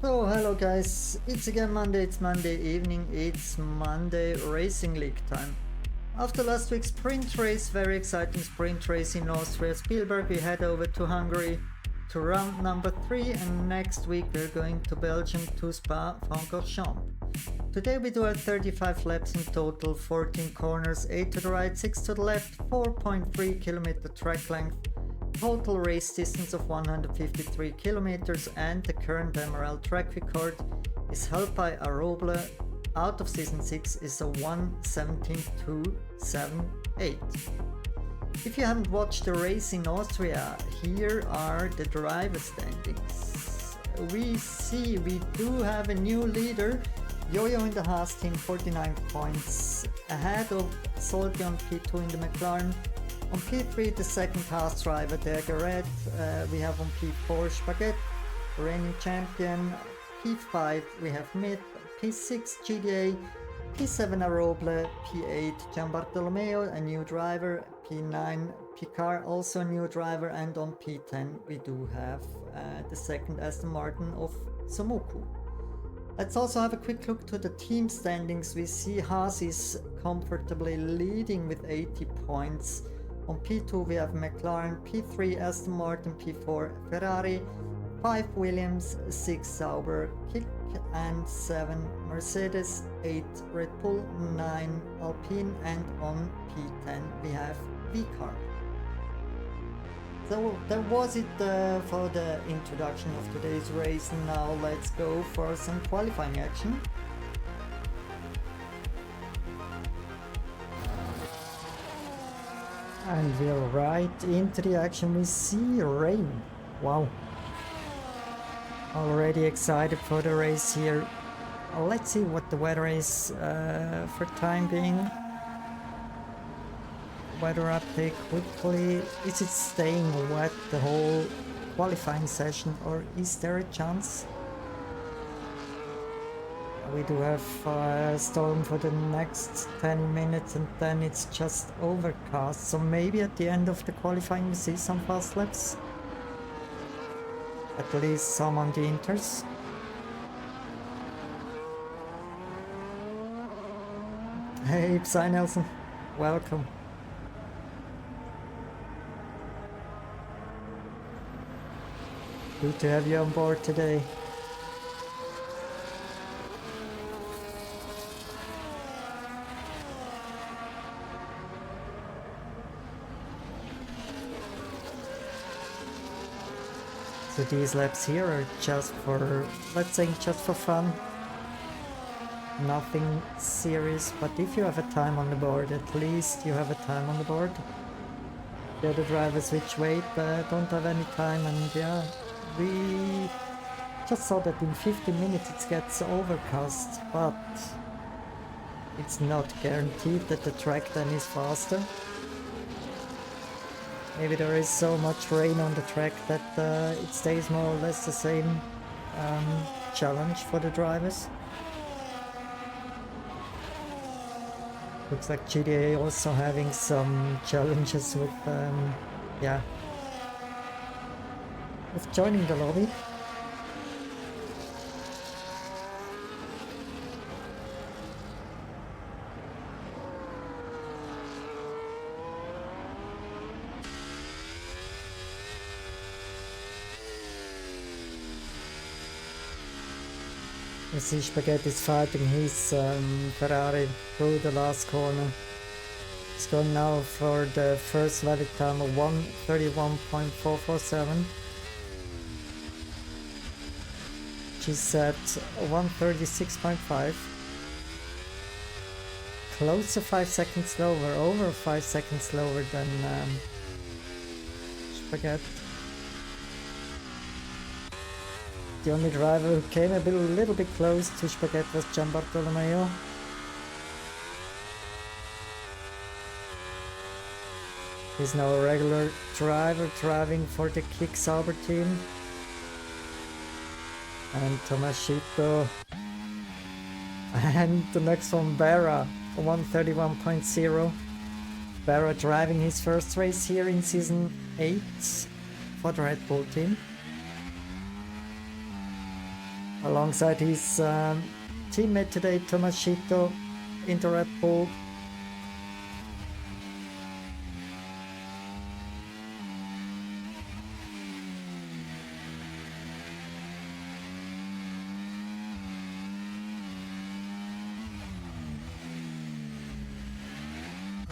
So hello guys, it's again Monday, it's Monday evening, it's Monday Racing League time. After last week's sprint race, very exciting sprint race in Austria Spielberg, we head over to Hungary to round number 3 and next week we're going to Belgium to Spa-Francorchamps. Today we do have 35 laps in total, 14 corners, 8 to the right, 6 to the left, 4.3 kilometer track length, total race distance of 153 kilometers, and the current MRL track record is held by Aroble out of season 6 is a 1:17.278. If you haven't watched the race in Austria, here are the driver standings. We do have a new leader, Yo-Yo in the Haas team, 49 points, ahead of Solti on P2 in the McLaren. On P3, the second Haas driver, Der Garrett. We have on P4, Spaghetti, reigning champion. P5, we have Mid. P6, GDA. P7, Aroble. P8, Gianbartolomeo, a new driver. P9, Picard, also a new driver. And on P10, we do have the second Aston Martin of Somuku. Let's also have a quick look to the team standings. We see Haas is comfortably leading with 80 points. On P2 we have McLaren, P3 Aston Martin, P4 Ferrari, 5 Williams, 6 Sauber, Kick and 7 Mercedes, 8 Red Bull, 9 Alpine, and on P10 we have V-Car. So that was it for the introduction of today's race. Now let's go for some qualifying action. And we're right into the action. We see rain. Wow. Already excited for the race here. Let's see what the weather is for time being. Weather update quickly. Is it staying wet the whole qualifying session, or is there a chance? We do have a storm for the next 10 minutes and then it's just overcast, so maybe at the end of the qualifying we see some fast laps. At least some on the inters. Hey Psy Nelson, welcome. Good to have you on board today. So these laps here are just for, let's say, just for fun. Nothing serious, but if you have a time on the board, at least you have a time on the board. The other drivers which wait don't have any time, and yeah, we just saw that in 15 minutes it gets overcast, but it's not guaranteed that the track then is faster. Maybe there is so much rain on the track that it stays more or less the same challenge for the drivers. Looks like GDA also having some challenges with, with joining the lobby. You see Spaghetti is fighting his Ferrari through the last corner. He's going now for the first valid time of 1:31.447. She's set 1:36.5. Close to 5 seconds slower, over 5 seconds slower than Spaghetti. The only driver who came a little bit close to Spaghetti was Gianbartolomeo. He's now a regular driver driving for the Kick Sauber team. And Tomashito. And the next one, Barra, 1:31.0. Barra driving his first race here in season 8 for the Red Bull team. alongside his teammate today, Tomashito, in the Red Bull.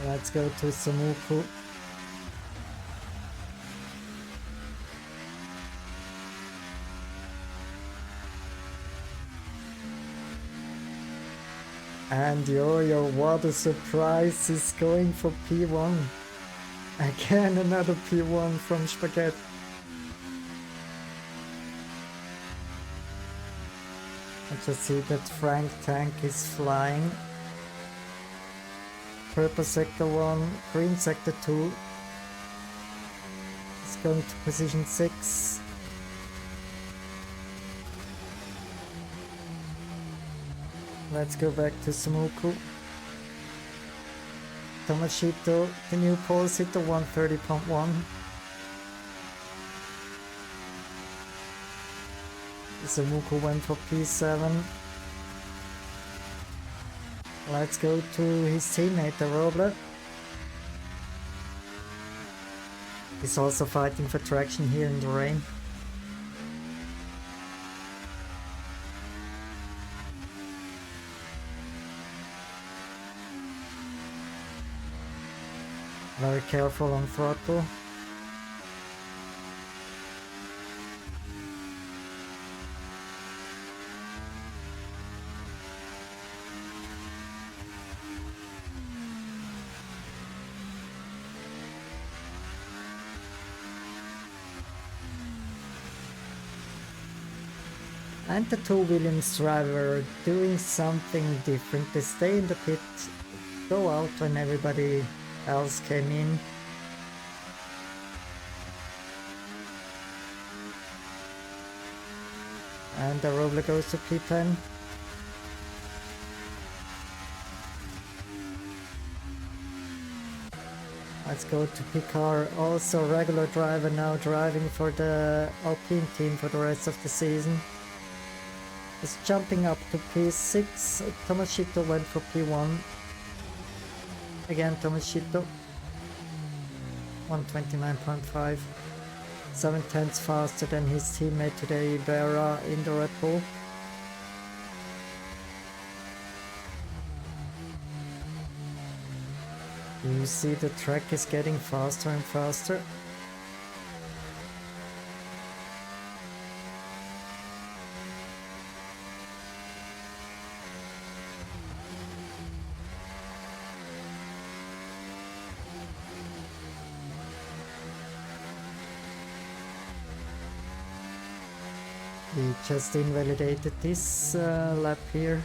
Let's go to Samuku. And yo, what a surprise, is going for P1. Again, another P1 from Spaghetti. I just see that Frank Tank is flying. Purple sector 1, green sector 2. It's going to position 6. Let's go back to Samuku. Tomashito, the new pole sitter, 130.1. Samuku went for P7. Let's go to his teammate, the Robler. He's also fighting for traction here in the rain. Very careful on throttle. And the two Williams driver are doing something different. They stay in the pit, go out when everybody else came in. And the Robler goes to P10. Let's go to Picard, also regular driver now driving for the Alpine team for the rest of the season. Is jumping up to P6. Tomashito went for P1. Again, Tomashito. 129.5. 7/10 faster than his teammate today, Vera, in the Red Bull. You see the track is getting faster and faster. He just invalidated this lap here.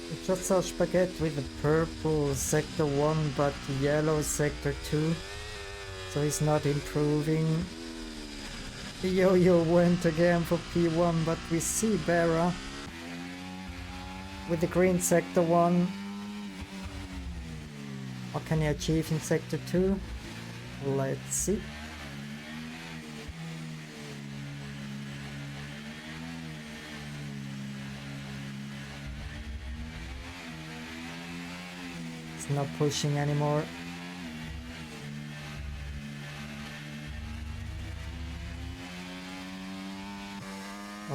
We just saw Spaghetti with the purple sector 1 but yellow sector 2. So he's not improving. Yo-Yo went again for P1, but we see Vera with the green sector 1. What can he achieve in sector 2? Let's see. It's not pushing anymore.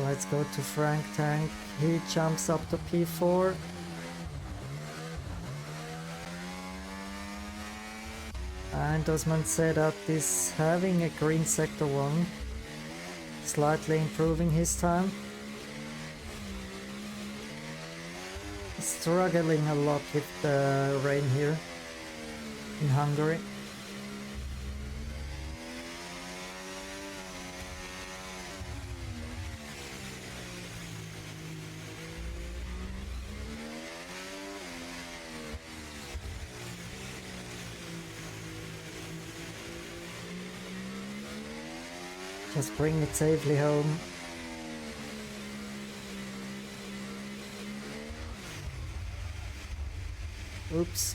Let's go to Frank Tank. He jumps up to P4. And Osman said that is having a green sector 1, slightly improving his time. Struggling a lot with the rain here in Hungary. Just bring it safely home. Oops.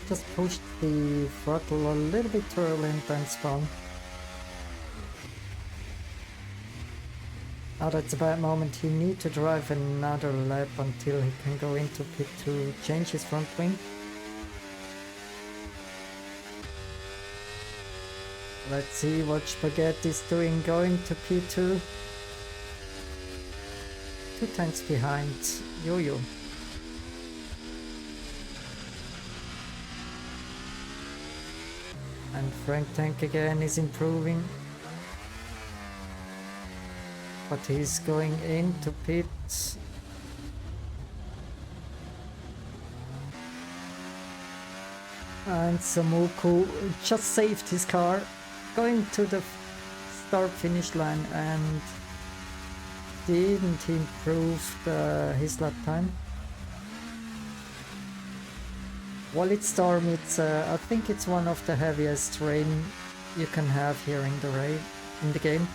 Just pushed the throttle a little bit too early and then spun. Now that's a bad moment. He needs to drive another lap until he can go into pit to change his front wing. Let's see what Spaghetti's doing, going to P2. 2 tenths behind Yo-Yo. And Frank Tank again is improving. But he's going into pit. And Samuku just saved his car, going to the start finish line and didn't improve his lap time. While it's storm, it's I think it's one of the heaviest rain you can have here in the game.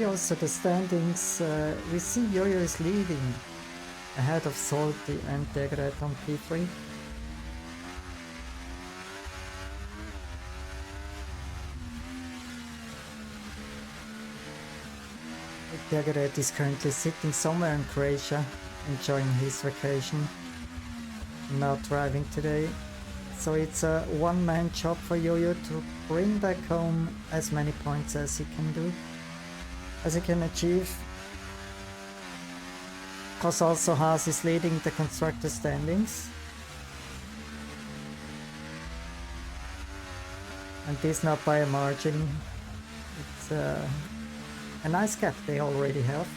Also the standings, we see Yo-Yo is leading ahead of Salty and Degret on P3. Degret is currently sitting somewhere in Croatia, enjoying his vacation, not driving today. So it's a one-man job for Yo-Yo to bring back home as many points as he can do. As he can achieve. Cause also Haas is leading the constructor standings. And this not by a margin. It's a nice gap they already have.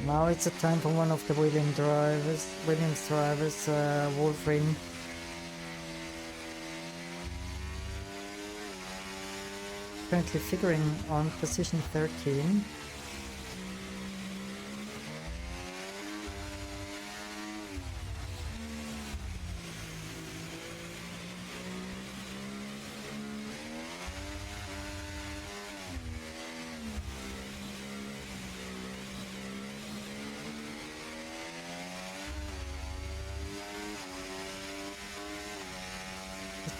Now it's a time for one of the Williams drivers, Wolfring. Currently figuring on position 13.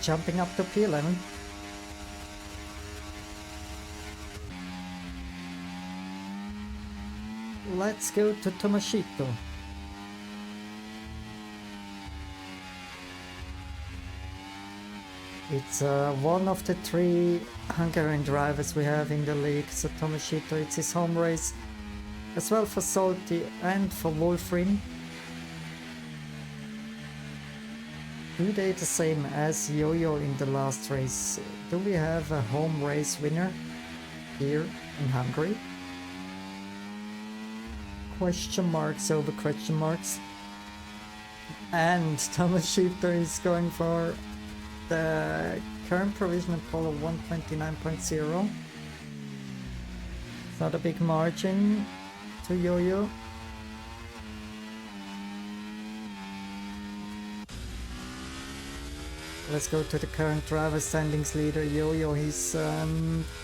Jumping up to P11. Let's go to Tomashito. It's one of the 3 Hungarian drivers we have in the league, so Tomashito, it's his home race, as well for Salty and for Wolfrin. Do they the same as Yo-Yo in the last race? Do we have a home race winner here in Hungary? Question marks over question marks. And Tomashito is going for the current provisional pole of 129.0. It's not a big margin to Yo-Yo. Let's go to the current driver standings leader, Yo-Yo. He's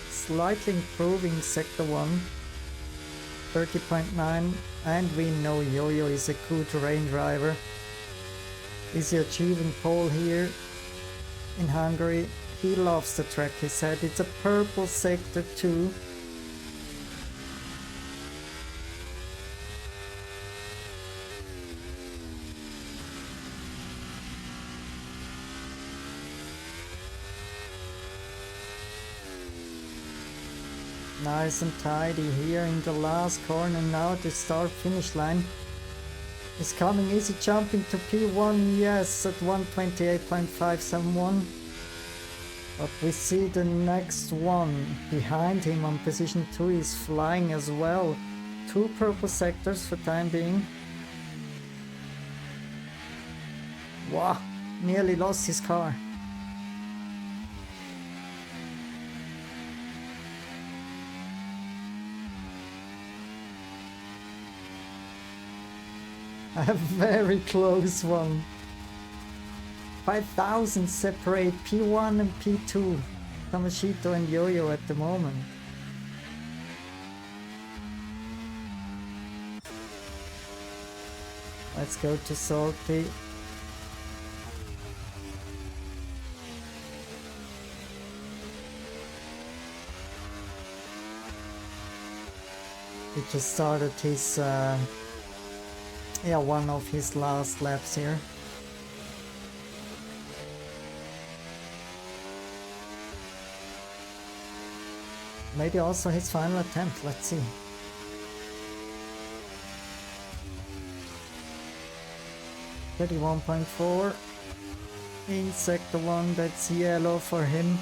slightly improving sector 1, 30.9, and we know Yo-Yo is a good terrain driver. Is he achieving pole here in Hungary? He loves the track, he said. It's a purple sector 2. Nice and tidy here in the last corner. Now the start finish line is coming. Is he jumping to P1? Yes, at 128.571. But we see the next one behind him on position 2 is flying as well. 2 purple sectors for time being. Wow, nearly lost his car. A very close one. 5,000 separate P1 and P2. Tomoshito and Yo-Yo at the moment. Let's go to Salty. He just started his one of his last laps here. Maybe also his final attempt, let's see. $31.4 in sector 1, that's yellow for him.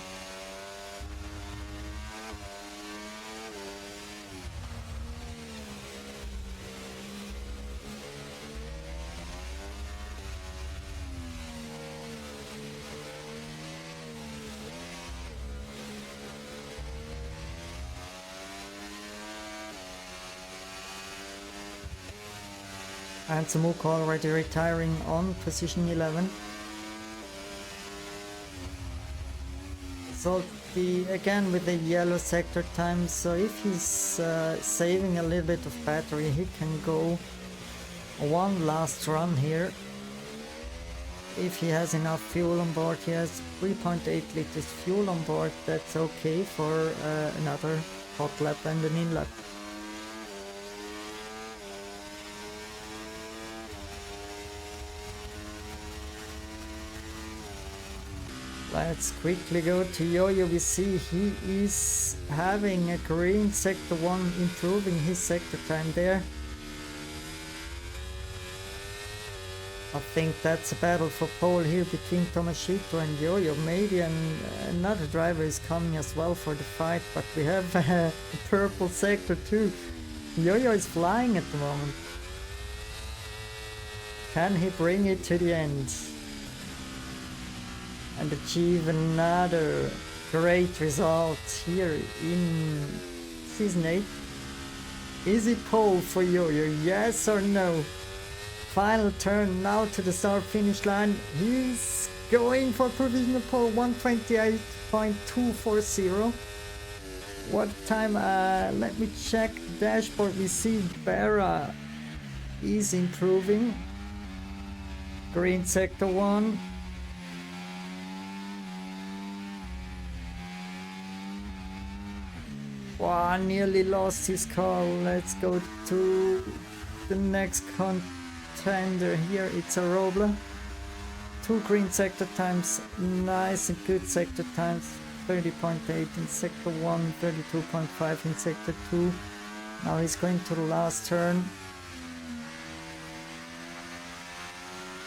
And Samuka already retiring on position 11. So again with the yellow sector time, so if he's saving a little bit of battery, he can go one last run here. If he has enough fuel on board, he has 3.8 liters fuel on board, that's okay for another hot lap and an in lap. Let's quickly go to Yo-Yo. We see he is having a green sector 1, improving his sector time there. I think that's a battle for pole here between Tomoshito and Yo-Yo. Maybe another driver is coming as well for the fight, but we have a purple sector too. Yo-Yo is flying at the moment. Can he bring it to the end and achieve another great result here in Season 8? Is it pole for Yo-Yo? Yes or no? Final turn now to the start finish line. He's going for provisional pole, 128.240. What time? Let me check the dashboard. We see Barra is improving. Green sector 1. Wow, nearly lost his car. Let's go to the next contender here. It's a Robler. 2 green sector times, nice and good sector times. 30.8 in sector 1, 32.5 in sector 2. Now he's going to the last turn.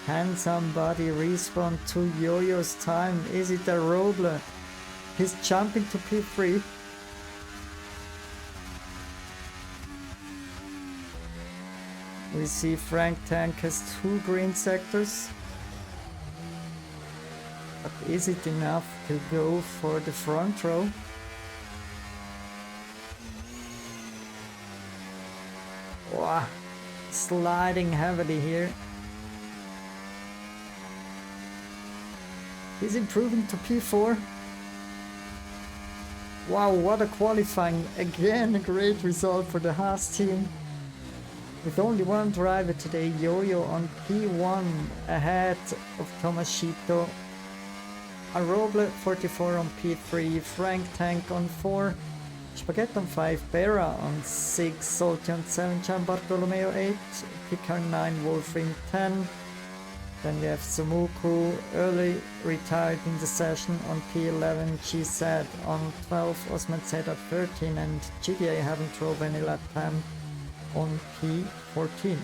Can somebody respond to Yo-Yo's time? Is it a Robler? He's jumping to P3. We see Frank Tank has 2 green sectors. But is it enough to go for the front row? Wow, sliding heavily here. He's improving to P4. Wow, what a qualifying. Again, a great result for the Haas team. With only one driver today, Yo-Yo on P1 ahead of Tomoshito. A Roble 44 on P3, Frank Tank on 4, Spaghetti on 5, Bera on 6, Salty on 7, Gian Bartolomeo 8, Picard 9, Wolfring 10, Then we have Sumuku early retired in the session on P11, GZ on 12, Osman Zeta 13, and GDA haven't drove any lap time on P14.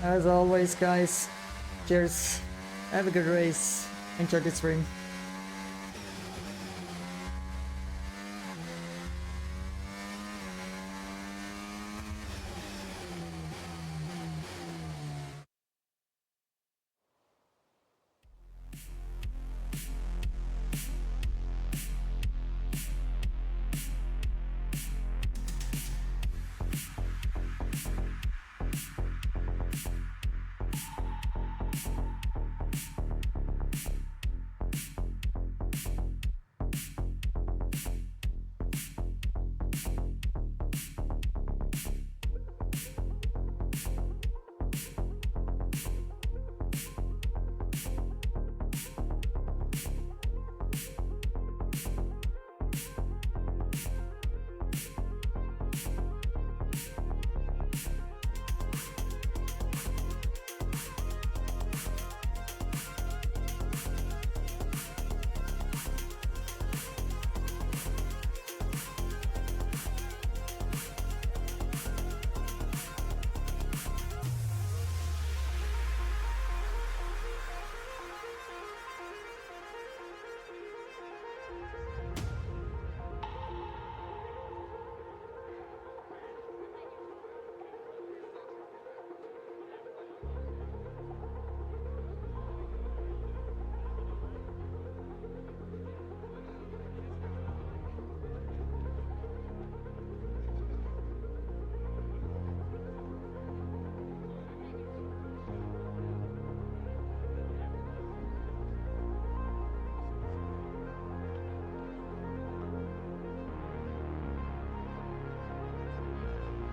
As always, guys, cheers, have a good race, enjoy the stream.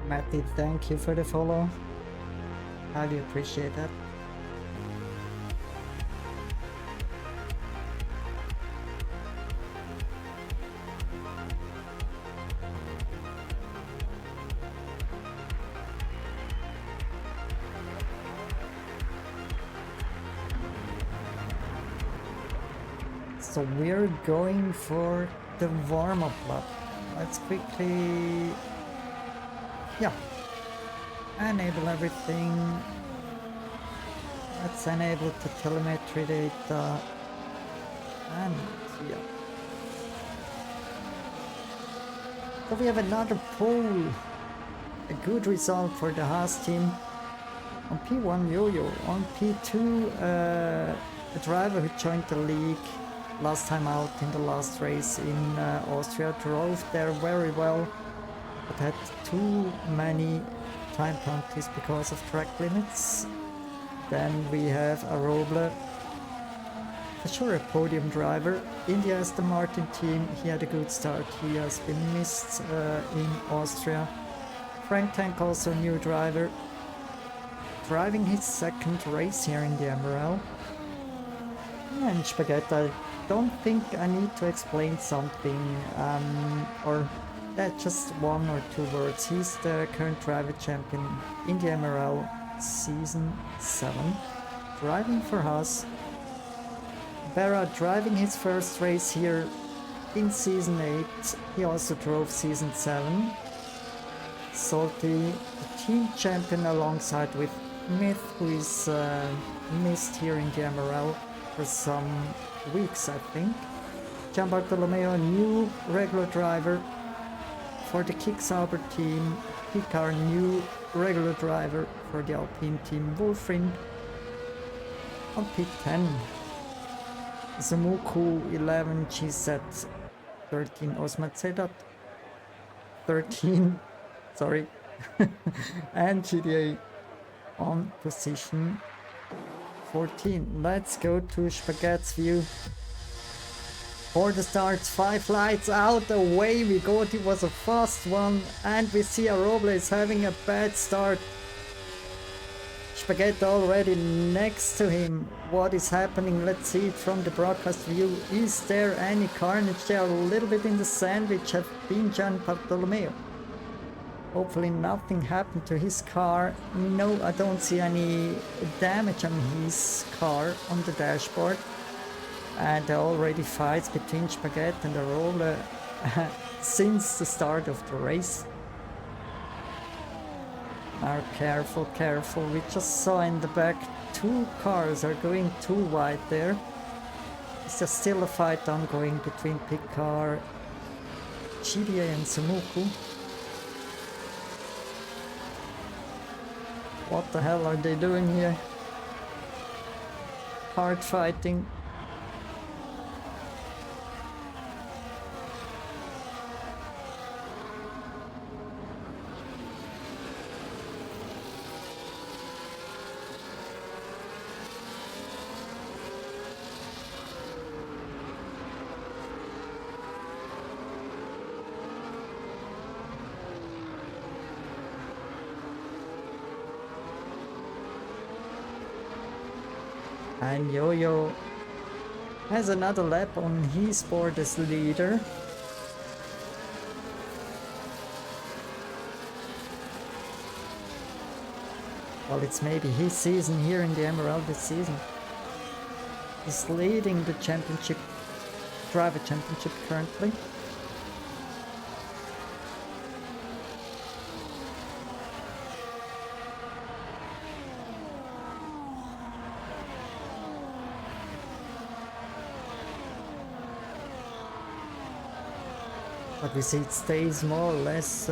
Matty, thank you for the follow. Highly appreciate that. So we're going for the warm-up lap. Let's quickly, yeah, enable everything. Let's enable the telemetry data, and yeah. So we have another pole. A good result for the Haas team. On P1 Yo-Yo, on P2 a driver who joined the league last time out in the last race in Austria, drove there very well, but had too many time penalties because of track limits. Then we have a Roble, for sure a podium driver. In the Aston Martin team, he had a good start. He has been missed in Austria. Frank Tank, also a new driver, driving his second race here in the MRL. And Spaghetti, I don't think I need to explain something, or just one or two words. He's the current driver champion in the MRL Season 7, driving for Haas. Berra driving his first race here in Season 8. He also drove Season 7. Salty, the team champion alongside with Myth, who is missed here in the MRL for some weeks, I think. Gian Bartolomeo, new regular driver for the Kicksauber team. Picard, new regular driver for the Alpine team. Wolfrind on P10. Zamuku 11, GZ 13, Osman Sedat 13, sorry, and GDA on position 14. Let's go to Spaghetti's view. For the starts, 5 lights out, away we go. It was a fast one, and we see Roble is having a bad start. Spaghetti already next to him. What is happening? Let's see it from the broadcast view. Is there any carnage there? A little bit in the sandwich have been Gian Bartolomeo. Hopefully nothing happened to his car. No, I don't see any damage on his car on the dashboard. And there are already fights between Spaghetti and the roller since the start of the race. Now careful, careful. We just saw in the back 2 cars are going too wide there. Is there still a fight ongoing between Picard, GBA and Sumuku? What the hell are they doing here? Hard fighting. And Yo-Yo has another lap on his board as leader. Well, it's maybe his season here in the Emerald this season. He's leading the championship, driver championship currently. But we see it stays more or less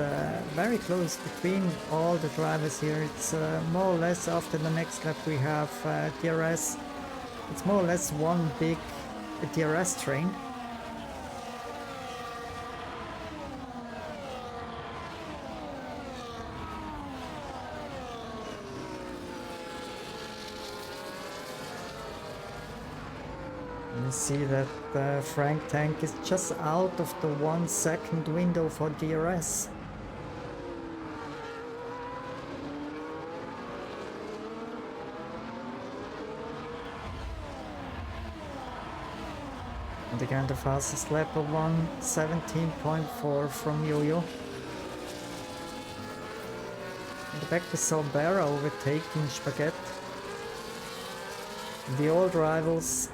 very close between all the drivers here. It's more or less after the next lap we have DRS. It's more or less one big DRS train. You see that Frank Tank is just out of the 1 second window for DRS. And again the fastest lap of 1:17.4 from Yo-Yo. In the back we saw Barra overtaking Spaghetti. The old rivals.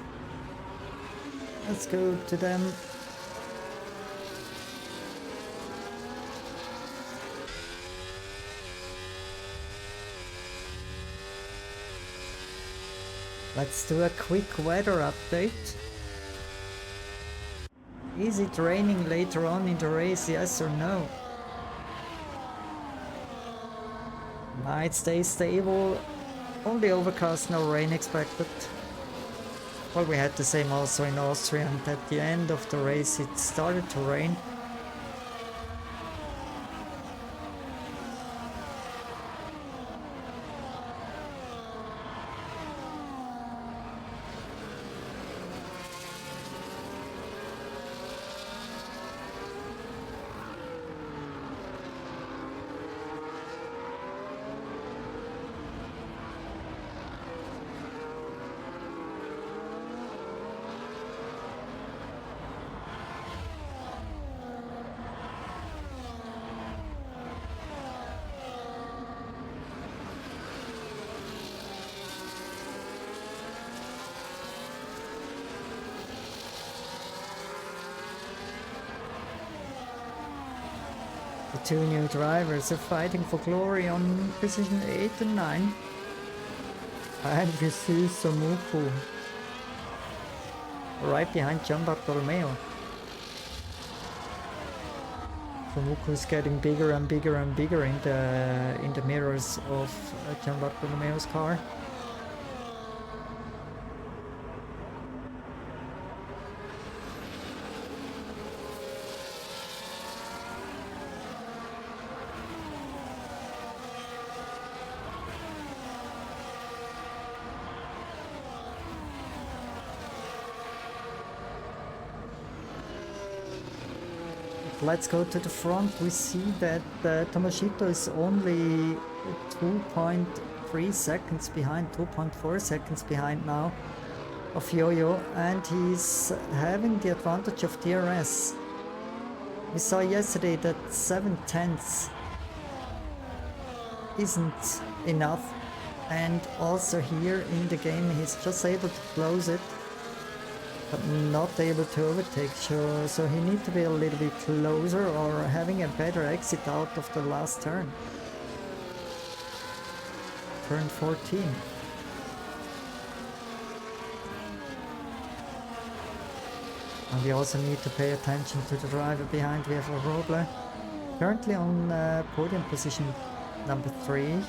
Let's go to them. Let's do a quick weather update. Is it raining later on in the race, yes or no? Might stay stable, only overcast, no rain expected. Well, we had the same also in Austria, and at the end of the race it started to rain. The two new drivers are fighting for glory on position 8 and 9. And we see Sumuku right behind Gian Bartolomeo. Sumuku is getting bigger and bigger and bigger in the mirrors of Gian Bartolomeo's car. Let's go to the front. We see that Tomashito is only 3 seconds behind, 2.4 seconds behind now of Yo-Yo, and he's having the advantage of DRS. We saw yesterday that 7/10 isn't enough, and also here in the game he's just able to close it but not able to overtake, so he needs to be a little bit closer or having a better exit out of the last turn. Turn 14. And we also need to pay attention to the driver behind. We have a Roble currently on podium position number 3.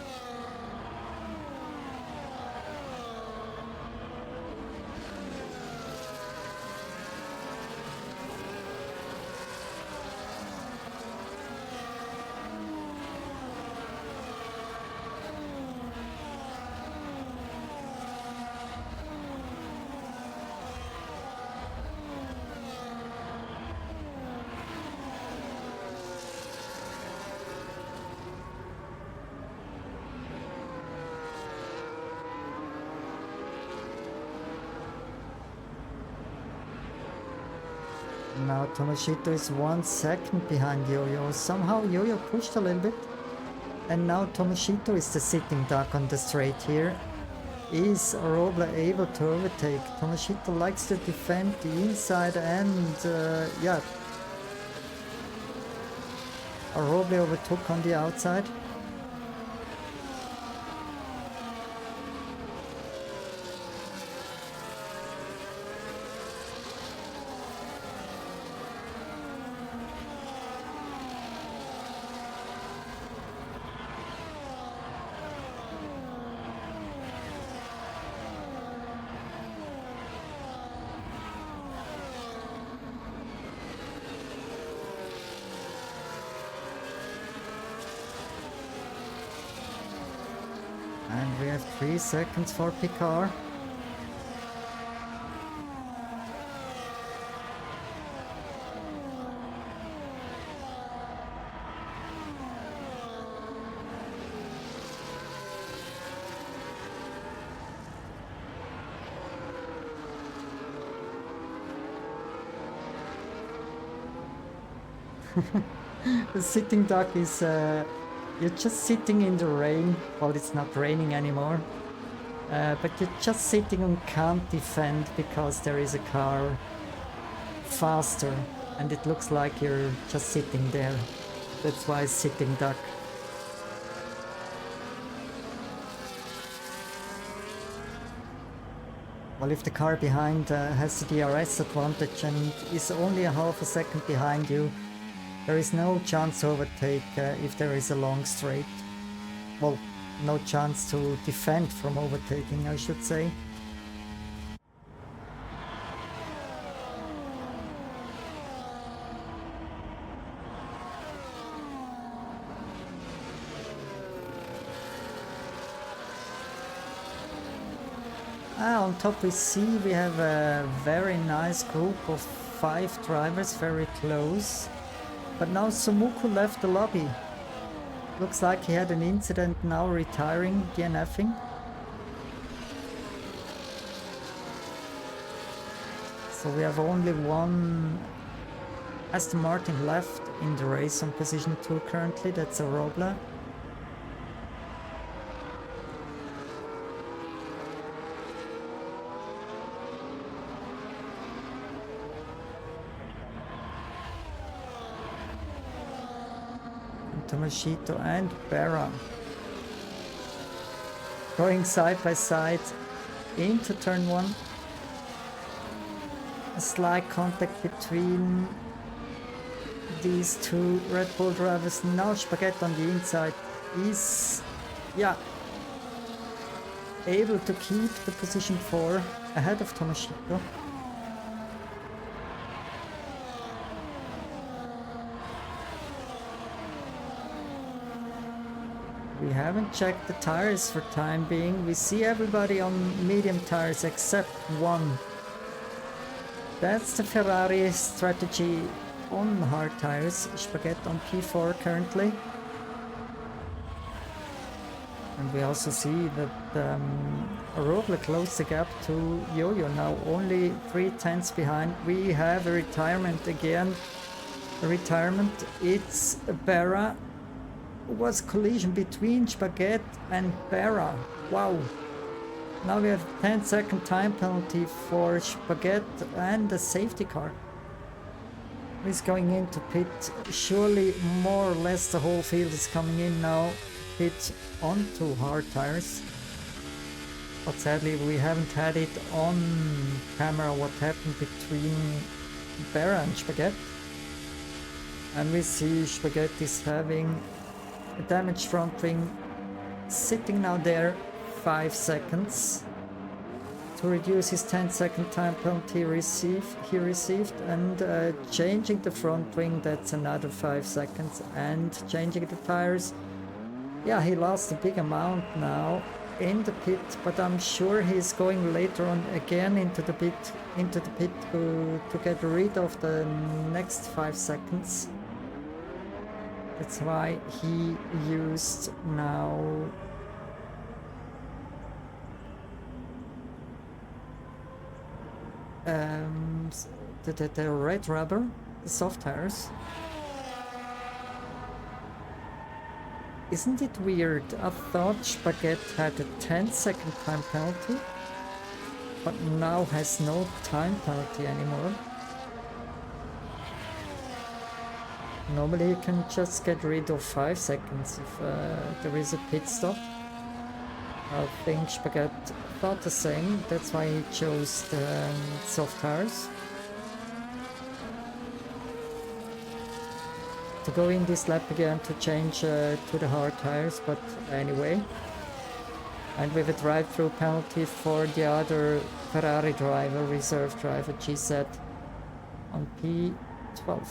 Now Tomoshito is 1 second behind Yo-Yo. Somehow Yo-Yo pushed a little bit. And now Tomoshito is the sitting duck on the straight here. Is Roble able to overtake? Tomoshito likes to defend the inside and yeah. Roble overtook on the outside. And we have 3 seconds for Picard. The sitting duck is you're just sitting in the rain. Well, it's not raining anymore. But you're just sitting and can't defend because there is a car faster. And it looks like you're just sitting there. That's why it's sitting duck. Well, if the car behind has the DRS advantage and is only a half a second behind you, there is no chance to overtake if there is a long straight. Well, no chance to defend from overtaking, I should say. On top we see we have a very nice group of 5 drivers, very close. But now Sumuku left the lobby. Looks like he had an incident, now retiring, DNFing. So we have only one Aston Martin left in the race on position 2 currently, that's a Roble. Tomoshito and Berra going side by side into turn 1. A slight contact between these 2 Red Bull drivers. Now Spaghetti on the inside is, yeah, able to keep the position 4 ahead of Tomoshito. We haven't checked the tires for time being. We see everybody on medium tires except one. That's the Ferrari strategy on hard tires. Spaghetti on P4 currently. And we also see that Roble closed the gap to Yo-Yo, now only 3/10 behind. We have a retirement again. A retirement, it's Barra. Was collision between Spaghetti and Barra. Wow. Now we have 10-second time penalty for Spaghetti and a safety car. He's going into pit. Surely more or less the whole field is coming in now. Pit onto hard tires. But sadly we haven't had it on camera what happened between Barra and Spaghetti. And we see Spaghetti is having a damaged front wing, sitting now there 5 seconds to reduce his 10-second time penalty he received, and changing the front wing, that's another 5 seconds, and changing the tires. Yeah, he lost a big amount now in the pit, but I'm sure he's going later on again into the pit to get rid of the next 5 seconds. That's why he used now the red rubber, the soft tires. Isn't it weird? I thought Spaghetti had a 10-second time penalty, but now has no time penalty anymore. Normally you can just get rid of 5 seconds if there is a pit stop. I think Spaghetti thought the same, that's why he chose the soft tires. To go in this lap again to change to the hard tires, but anyway. And with a drive-through penalty for the other Ferrari driver, reserve driver GZ on P12.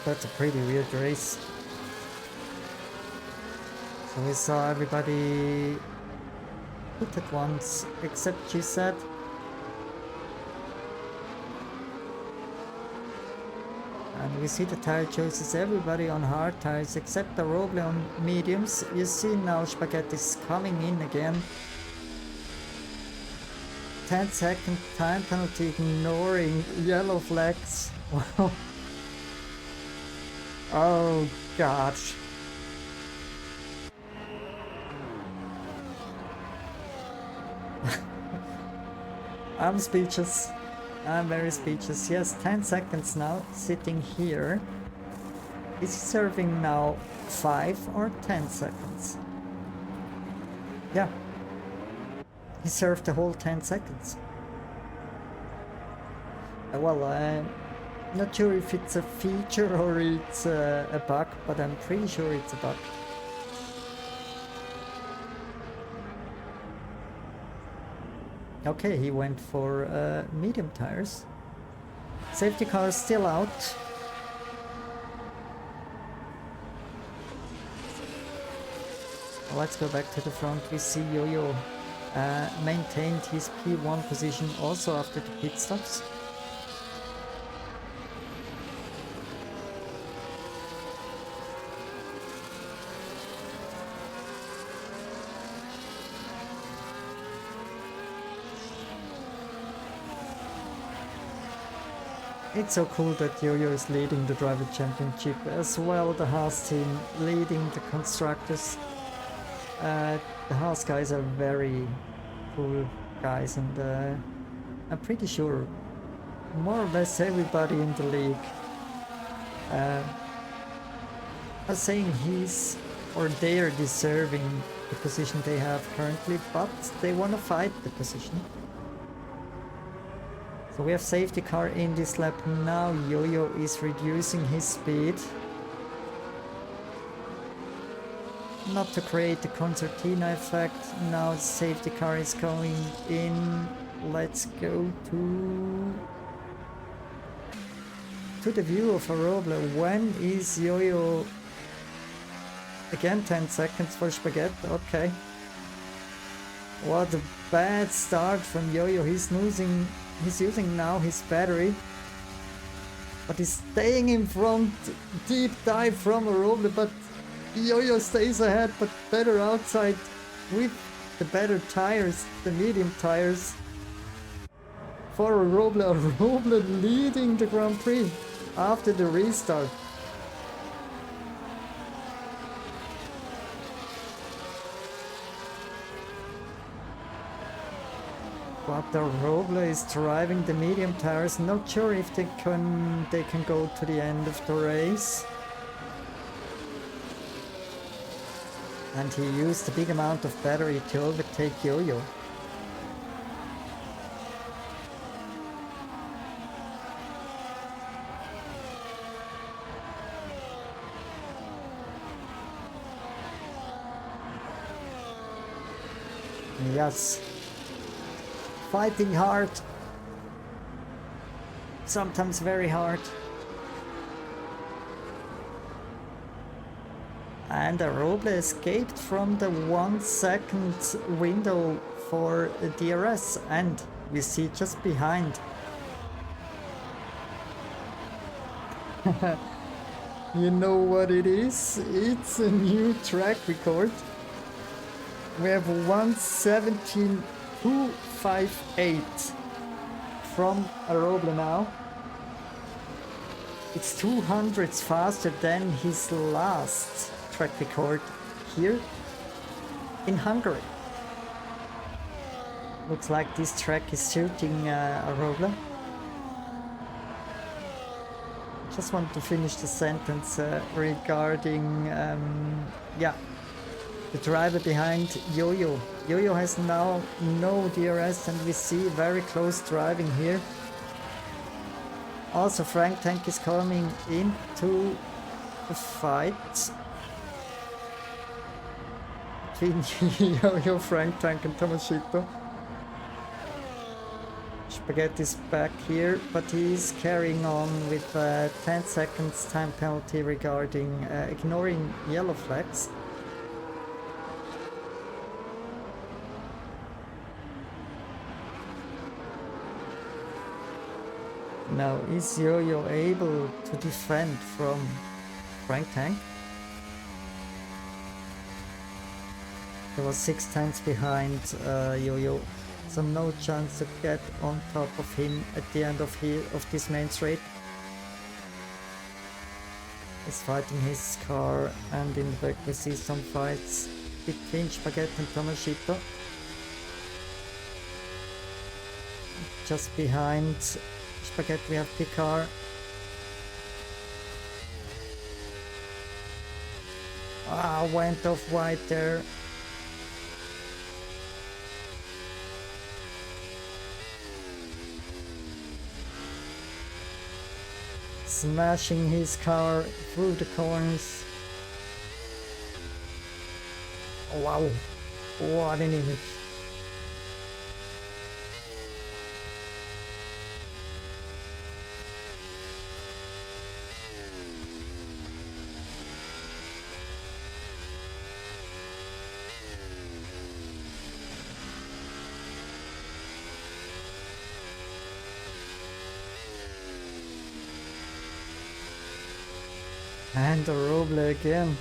That's a pretty weird race. So we saw everybody hit at once, except GZ. And we see the tire choices, everybody on hard tires, except the Roble on mediums. You see now Spaghetti is coming in again. 10-second time penalty, ignoring yellow flags. Wow. Oh gosh. I'm speechless. I'm very speechless. Yes, 10 seconds now, sitting here. Is he serving now 5 or 10 seconds? Yeah. He served the whole 10 seconds. Well, I'm not sure if it's a feature or it's a bug, but I'm pretty sure it's a bug. Okay, he went for medium tires. Safety car is still out. Let's go back to the front. We see Yo-Yo maintained his P1 position also after the pit stops. It's so cool that Yo-Yo is leading the driver championship as well. The Haas team leading the constructors. The Haas guys are very cool guys, and I'm pretty sure more or less everybody in the league are saying he's or they are deserving the position they have currently, but they want to fight the position. So we have safety car in this lap now. Yo-Yo is reducing his speed. Not to create the concertina effect. Now safety car is going in. Let's go to the view of a Roble. When is Yo-Yo? Again 10 seconds for Spaghetti. Okay. What a bad start from Yo-Yo. He's using now his battery. But he's staying in front. Deep dive from Roble, but Yo-Yo stays ahead, but better outside with the better tires, the medium tires. For Roble leading the Grand Prix after the restart. But the Roble is driving the medium tires. Not sure if they can go to the end of the race. And he used a big amount of battery to overtake Yo-Yo. Yes. Fighting hard. Sometimes very hard. And Roble escaped from the 1 second window for DRS, and we see just behind. You know what it is? It's a new track record. We have 1:17.258 from Roble now. It's 200s faster than his last track record here in Hungary. Looks like this track is suiting Roble. Just want to finish the sentence regarding the driver behind Yo-Yo. Yo-Yo has now no DRS, and we see very close driving here. Also, Frank Tank is coming into the fight between Yo-Yo, Frank Tank and Tomoshito. Spaghetti's back here, but he's carrying on with 10 seconds time penalty regarding ignoring yellow flags. Now, is Yo-Yo able to defend from Frank Tank? He was 6 tenths behind Yo-Yo, so no chance to get on top of him at the end of this main straight. He's fighting his car, and in the back we see some fights between Spaghetti and Tomoshito. Just behind Spaghetti we have Picard. Went off wide there. Smashing his car through the corners. Wow, what an image. And the Roble again.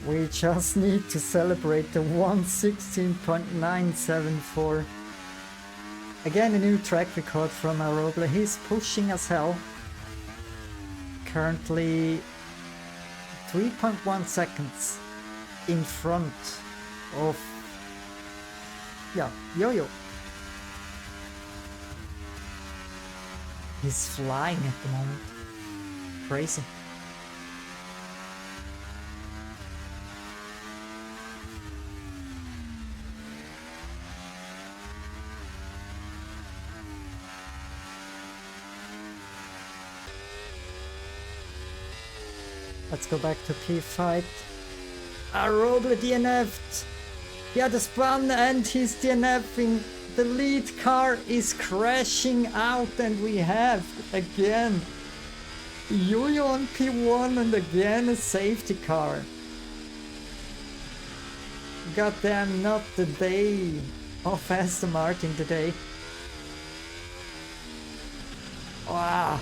We just need to celebrate the 1:16.974. Again, a new track record from Roble. He's pushing as hell. Currently 3.1 seconds in front of Yo-Yo. He's flying at the moment. Crazy. Let's go back to P5. Roble DNF'd. He had a spun and he's DNFing. The lead car is crashing out, and we have again Yo-Yo on P1 and again a safety car. Goddamn, not the day of Aston Martin today. Wow.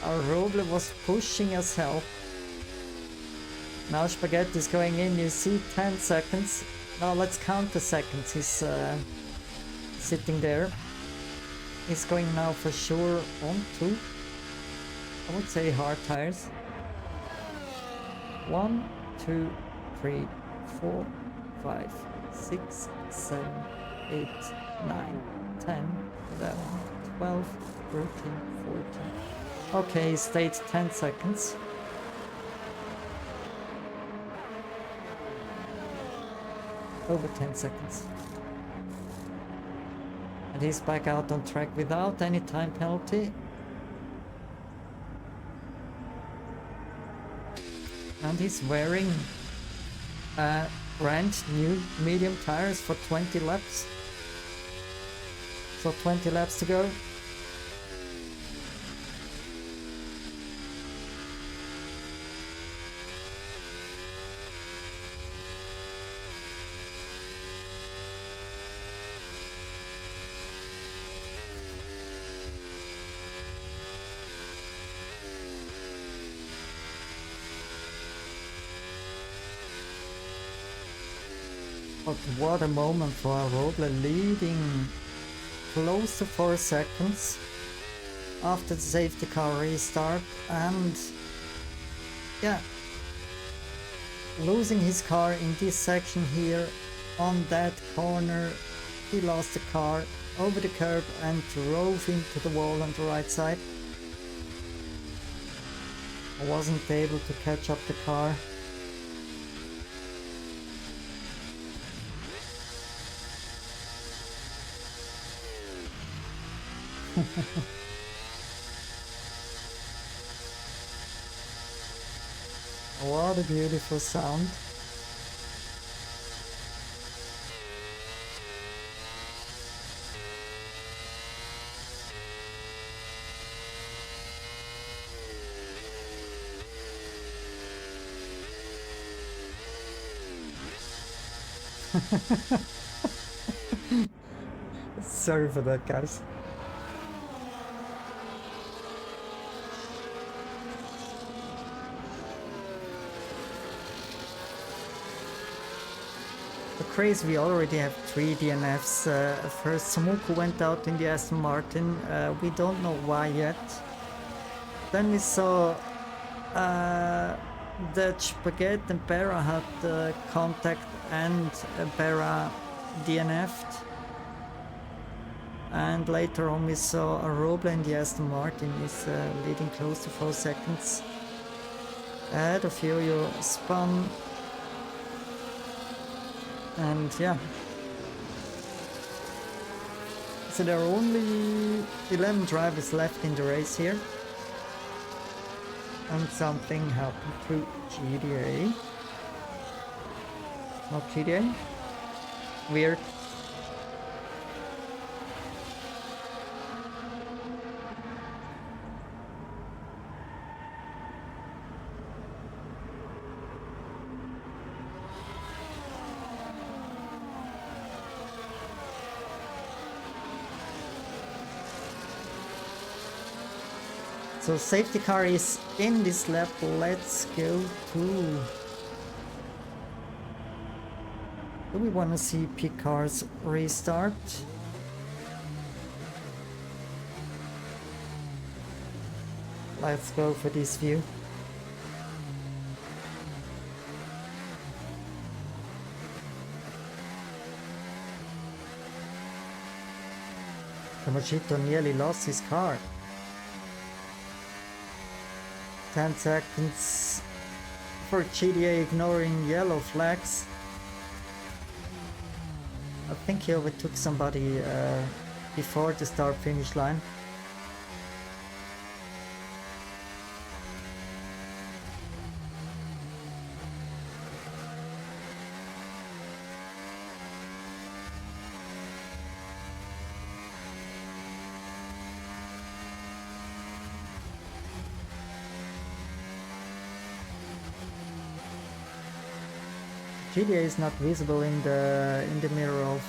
Our Roble was pushing as hell. Now Spaghetti is going in, you see 10 seconds. Now let's count the seconds. He's sitting there. He's going now for sure on 2. I would say hard tires. 1, 2, 3, 4, 5, 6, 7, 8, 9, 10, 11, 12, 13, 14. Okay, stayed 10 seconds. Over 10 seconds. And he's back out on track without any time penalty. And he's wearing brand new medium tires for 20 laps. So 20 laps to go. But what a moment for Roble, leading close to 4 seconds after the safety car restart, and yeah, losing his car in this section here on that corner. He lost the car over the curb and drove into the wall on the right side. I wasn't able to catch up the car. What a beautiful sound. Sorry for that, guys. Crazy, we already have 3 DNFs. First Samuku went out in the Aston Martin, we don't know why yet. Then we saw that Spaghetti and Berra had contact and Berra DNF'd. And later on we saw a Roble in the Aston Martin is leading close to 4 seconds. Ahead of you spun. And yeah, so there are only 11 drivers left in the race here, and something happened to GDA. Not GDA? Weird. So safety car is in this lap. Let's go to... Do we want to see P cars restart? Let's go for this view. Yamashita nearly lost his car. 10 seconds for GDA ignoring yellow flags. I think he overtook somebody before the start finish line. GDA is not visible in the mirror of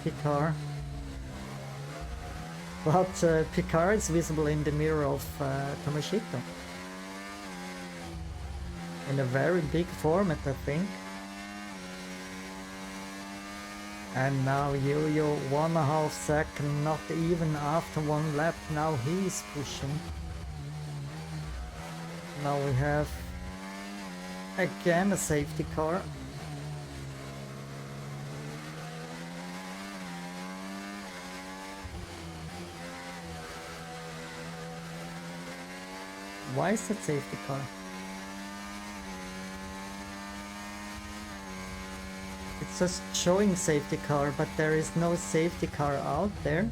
Picard, but Picard is visible in the mirror of Tomoshito. In a very big format, I think. And now Yo-Yo 1.5 seconds, not even after one lap. Now he's pushing. Now we have again a safety car. Why is that safety car? It's just showing safety car, but there is no safety car out there.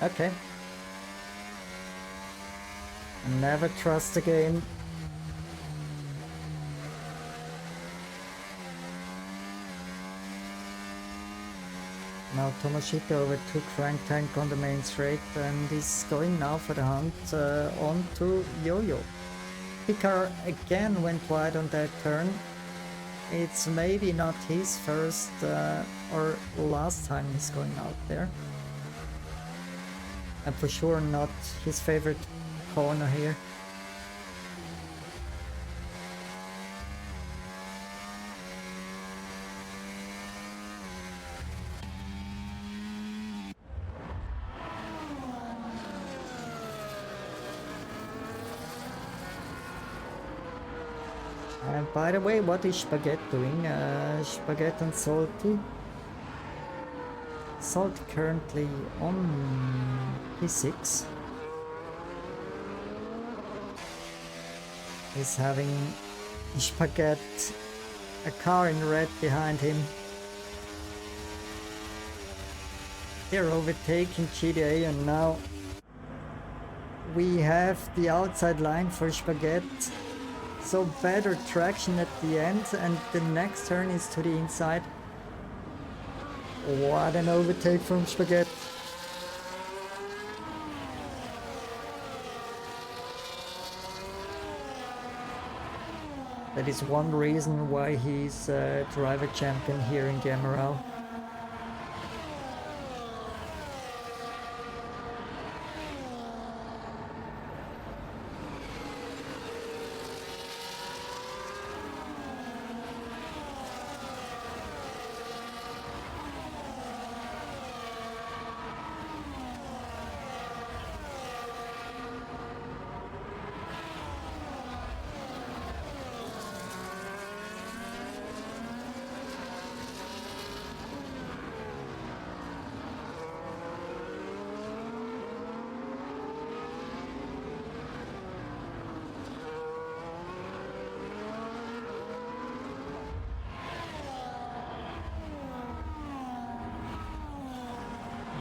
Okay. Never trust again. Now Tomoshito overtook Frank Tank on the main straight and is going now for the hunt onto Yo-Yo. Picard again went wide on that turn. It's maybe not his first or last time he's going out there. And for sure not his favorite corner here. And by the way, what is Spaghetti doing? Spaghetti and Salty. Salty currently on P6. He's having Spaghetti, a car in red behind him. They're overtaking GDA and now we have the outside line for Spaghetti. So better traction at the end and the next turn is to the inside. What an overtake from Spaghetti. That is one reason why he's driver champion here in Gamarao.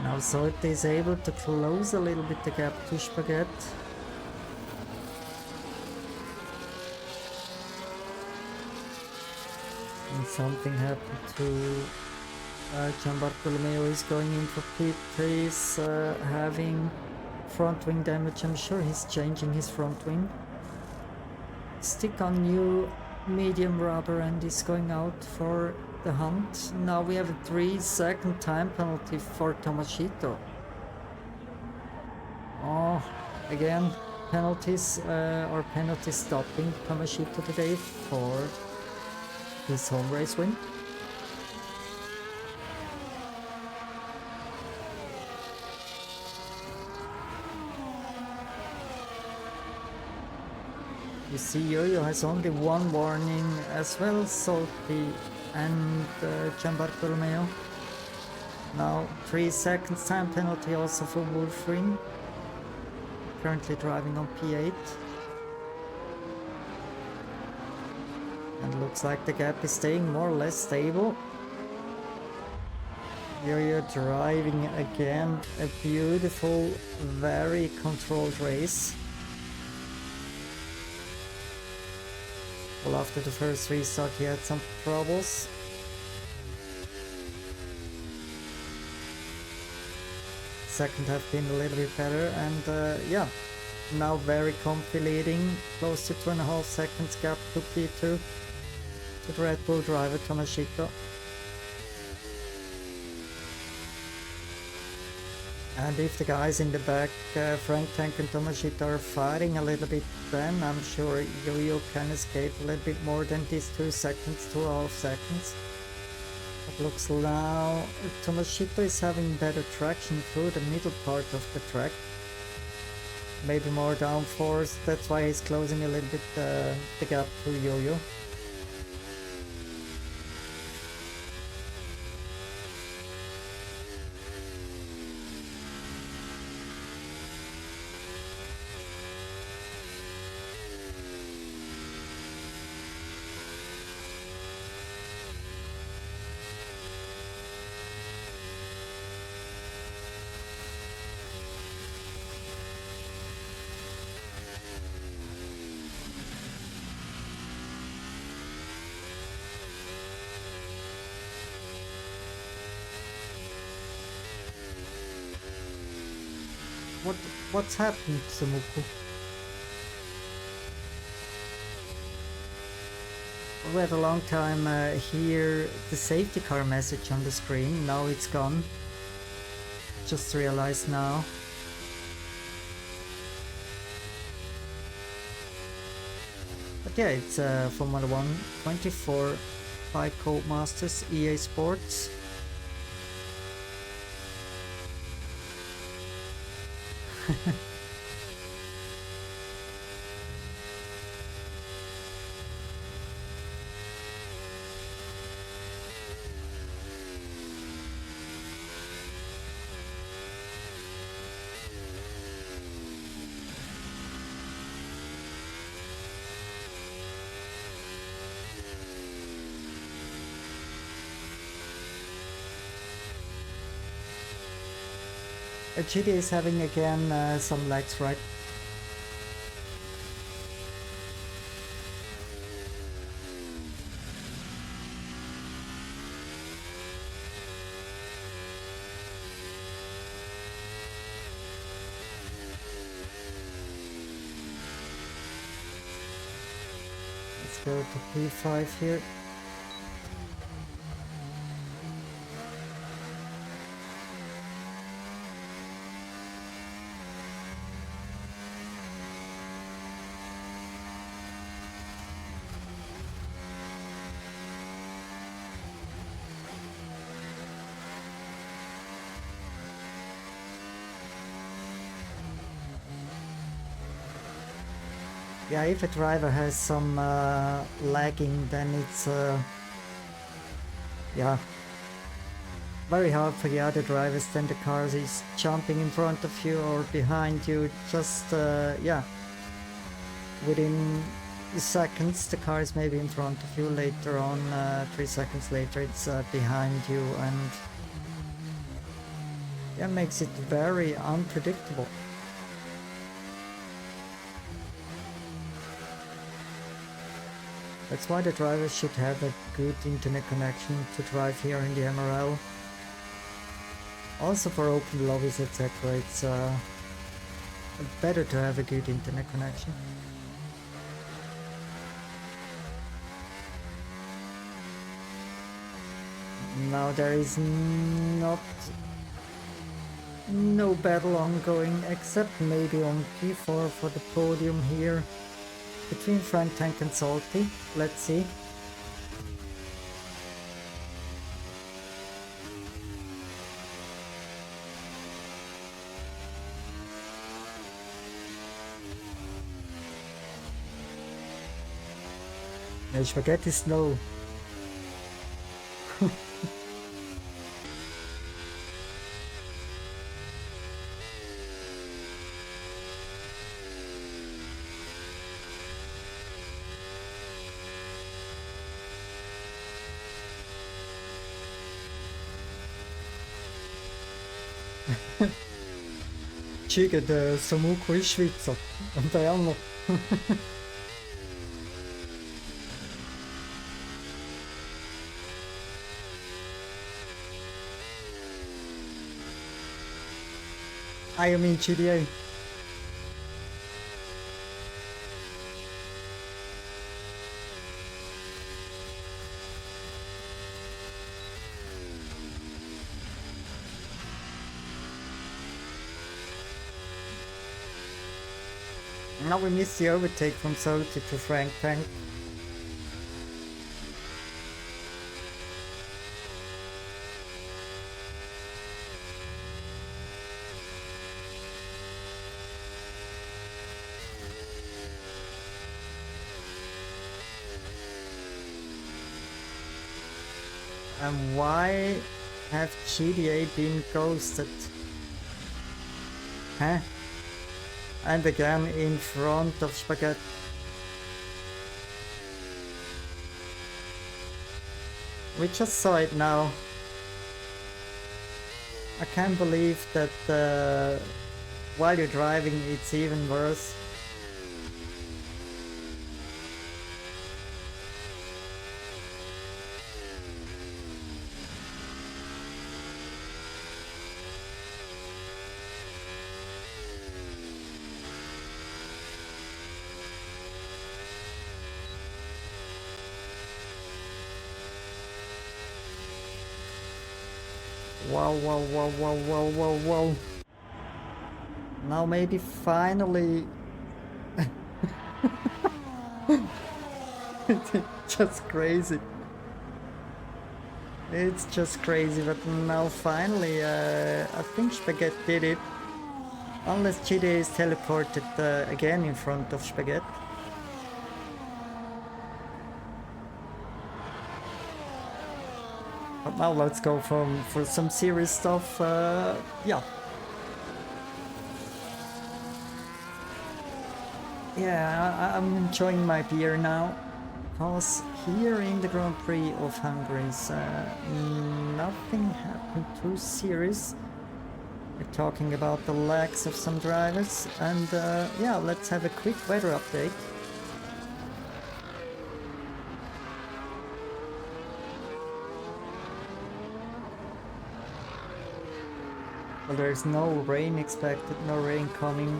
Now Solte is able to close a little bit the gap to Spaghetti. And something happened to Gian Bartolomeo is going in for pit. He's having front wing damage. I'm sure he's changing his front wing. Stick on new medium rubber and is going out for the hunt. Now we have a 3-second time penalty for Tomoshito. Oh, again penalties or penalty stopping Tomoshito today for his home race win. You see Yo-Yo has only one warning as well, Salty and Gian Bartolomeo. Now 3 seconds time penalty also for Wolfrin. Currently driving on P8. And looks like the gap is staying more or less stable. Yo-Yo driving again a beautiful, very controlled race. Well, after the first restart he had some troubles. Second have been a little bit better and yeah, Now very comfy leading, close to 2.5 seconds gap to P2, to the Red Bull driver Tomashito. And if the guys in the back, Frank Tank and Tomashito, are fighting a little bit, then I'm sure Yo-Yo can escape a little bit more than these 2 seconds, 2.5 seconds. It looks now Tomashito is having better traction through the middle part of the track. Maybe more downforce, that's why he's closing a little bit the gap to Yo-Yo. What's happened, Samuku? We had a long time here the safety car message on the screen, now it's gone. Just realized now. But yeah, it's Formula 1 24 by Codemasters EA Sports. GD is having again some lags, right? Let's go to P5 here. Yeah, if a driver has some lagging, then it's yeah, very hard for the other drivers. Then the car is jumping in front of you or behind you. Just yeah, within seconds the car is maybe in front of you. Later on, 3 seconds later, it's behind you, and yeah, makes it very unpredictable. That's why the drivers should have a good internet connection to drive here in the MRL. Also for open lobbies, etc. It's better to have a good internet connection. Now there is no battle ongoing, except maybe on P4 for the podium here. Between Frank Tank and Salty, let's see. Spaghetti snow. Chica, der Samuko ist Schweizer. Und der andere. I mean GDA. Now we missed the overtake from Salty to Frank Tank. And why have GTA been ghosted? Huh? And again in front of Spaghetti. We just saw it now. I can't believe that while you're driving it's even worse. Wow, wow, wow, wow, wow, wow, wow. Now maybe finally... It's just crazy. It's just crazy, but now finally I think Spaghetti did it. Unless GTA is teleported again in front of Spaghetti. But now let's go for some serious stuff. Yeah. Yeah, I'm enjoying my beer now. Because here in the Grand Prix of Hungary, nothing happened too serious. We're talking about the lags of some drivers. And yeah, let's have a quick weather update. Well, there's no rain expected, no rain coming.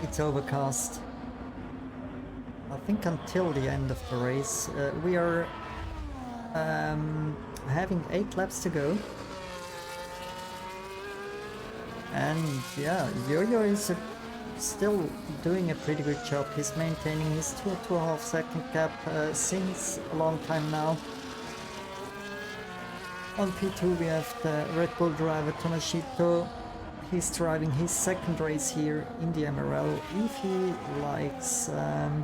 It's overcast. I think until the end of the race. We are having 8 laps to go. And yeah, Yo-Yo is still doing a pretty good job. He's maintaining his 2.5 second gap since a long time now. On P2 we have the Red Bull driver Tomashito. He's driving his second race here in the MRL. If he likes, I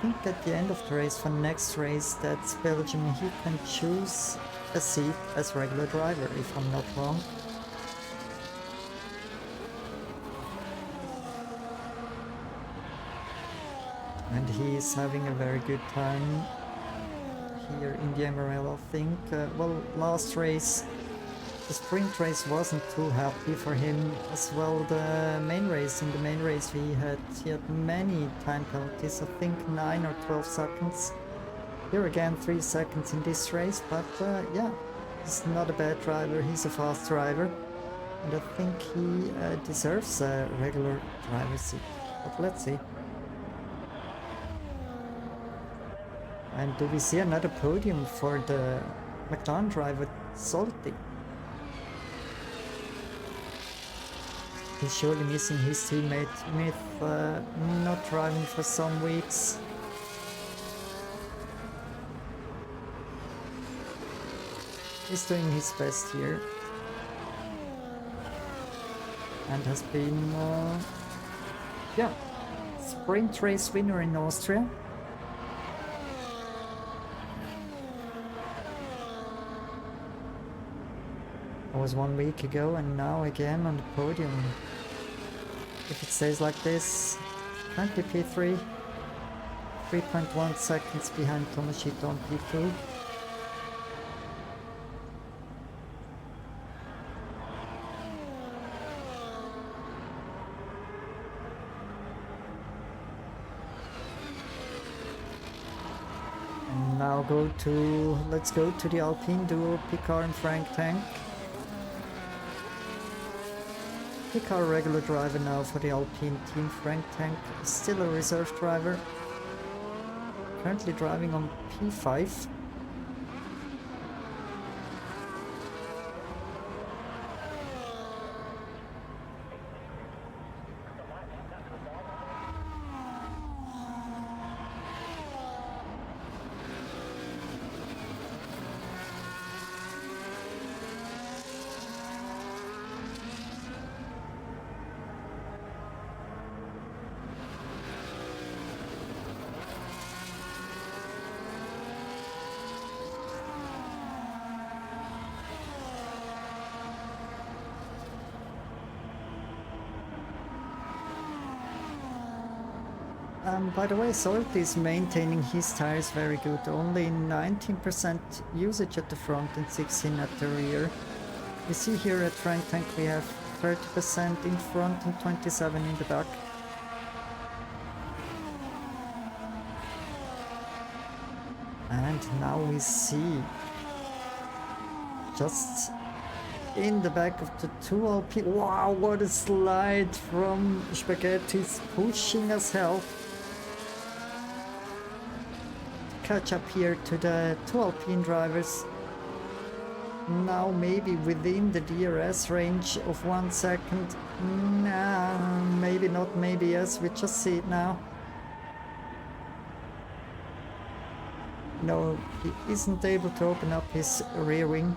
think at the end of the race for next race, that's Belgium, he can choose a seat as regular driver, if I'm not wrong. And he is having a very good time here in the MRL, I think. Well, last race, the sprint race wasn't too happy for him. As well, the main race, in the main race he had many time penalties, I think 9 or 12 seconds. Here again 3 seconds in this race, but yeah, he's not a bad driver, he's a fast driver. And I think he deserves a regular driver seat, but let's see. And do we see another podium for the McLaren driver Salty? He's surely missing his teammate Smith, not driving for some weeks. He's doing his best here. And has been, yeah, sprint race winner in Austria. It was 1 week ago and now again on the podium. If it stays like this, currently P3, 3.1 seconds behind Tomashito on P2. And now let's go to the Alpine duo, Picard and Frank Tank. Picard regular driver now for the Alpine team. Frank Tank is still a reserve driver. Currently driving on P5. By the way, Solt is maintaining his tires very good. Only 19% usage at the front and 16 at the rear. You see here at Frank Tank we have 30% in front and 27 in the back. And now we see just in the back of the 2 Alpine. Wow, what a slide from Spaghetti's pushing as hell. Catch up here to the 2 Alpine drivers. Now maybe within the DRS range of 1 second. Nah, maybe not, maybe yes, we just see it now. No, he isn't able to open up his rear wing.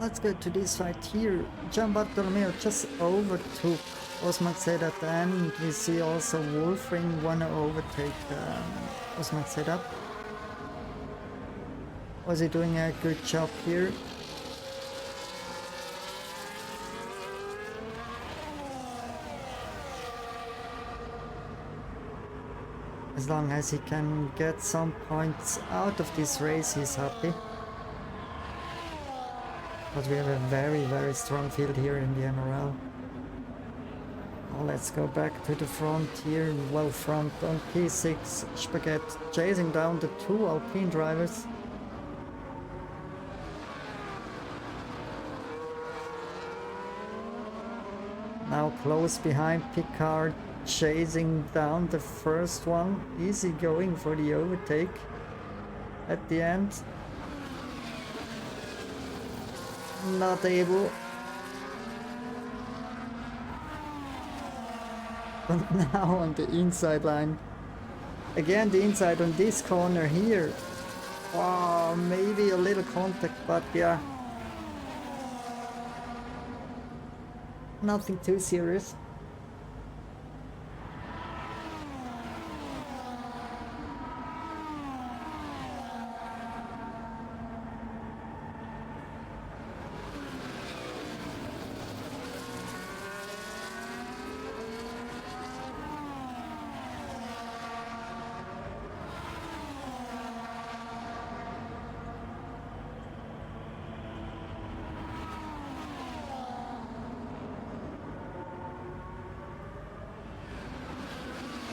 Let's go to this fight here. Gian Bartolomeo just overtook Osman Sedat, and we see also Wolfring wanna overtake Osman Sedat. Was he doing a good job here? As long as he can get some points out of this race, he's happy. But we have a very strong field here in the MRL. Well, let's go back to the front here. Well, front on P6. Spaghetti chasing down the 2 Alpine drivers. Now close behind Picard, chasing down the first one. Easy going for the overtake at the end. Not able. But now on the inside line. Again the inside on this corner here. Oh, maybe a little contact, but yeah. Nothing too serious.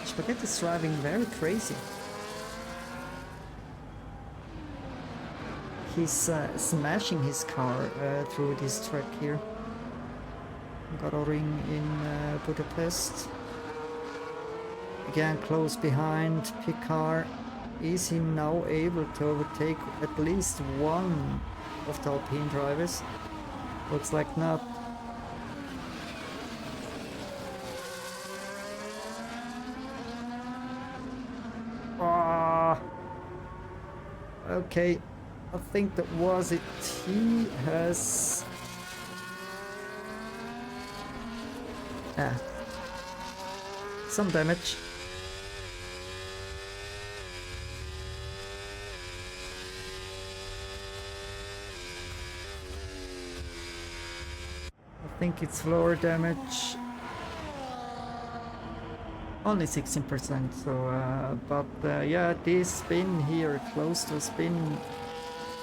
Spaghetti is driving very crazy. He's smashing his car through this track here. Got a ring in Budapest. Again close behind Picard. Is he now able to overtake at least one of the Alpine drivers? Looks like not. Okay, I think that was it. He has... some damage. I think it's floor damage. Only 16%, so but yeah, this spin here, close to a spin,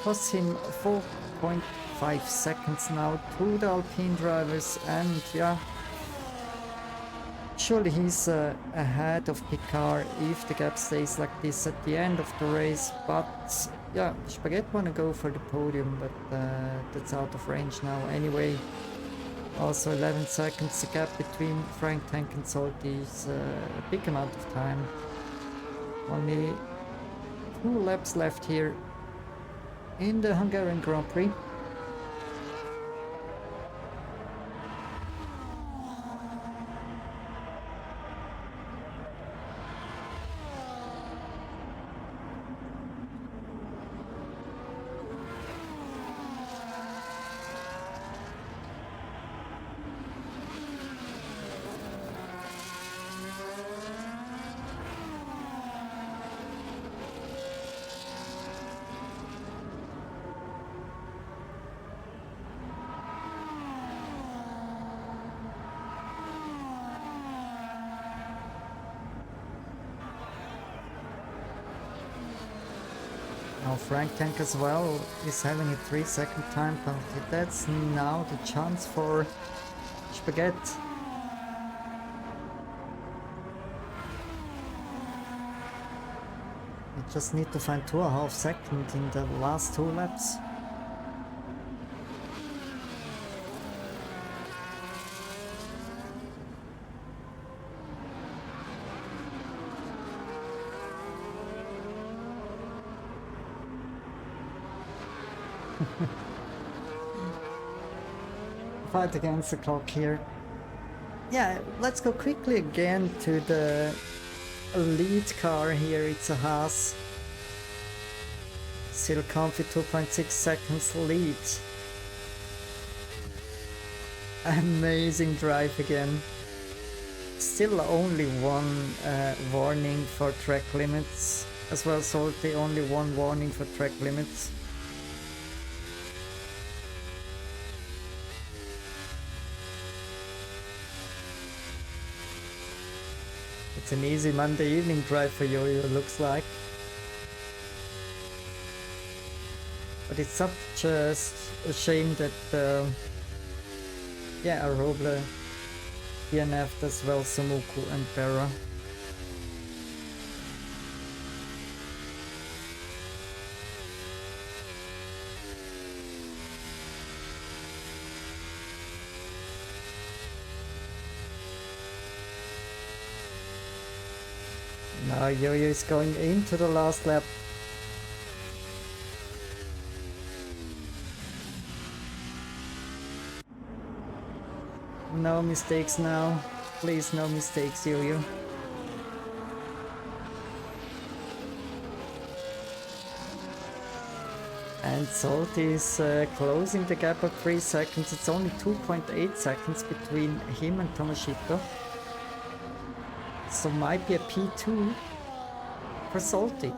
costs him 4.5 seconds now to the Alpine drivers, and yeah, surely he's ahead of Picard if the gap stays like this at the end of the race. But yeah, Spaghetti wanna go for the podium, but that's out of range now anyway. Also 11 seconds, the gap between Frank Tank and Salty is a big amount of time. Only 2 laps left here in the Hungarian Grand Prix. Now Frank Tank as well is having a 3-second time penalty. That's now the chance for Spaghetti. We just need to find 2.5 seconds in the last 2 laps. Fight against the clock here. Yeah, let's go quickly again to the lead car here. It's a Haas. Still comfy 2.6 seconds lead. Amazing drive again. Still only one warning for track limits. As well, Salty, only one warning for track limits. It's an easy Monday evening drive for Yo-Yo, looks like. But it's such a shame that, yeah, Aroble, DNF as well, Sumuku and Berra. Now Yo-Yo is going into the last lap. No mistakes now. Please, no mistakes, Yo-Yo. And Salty is closing the gap of 3 seconds. It's only 2.8 seconds between him and Tomashito. So might be a P2 for Salty.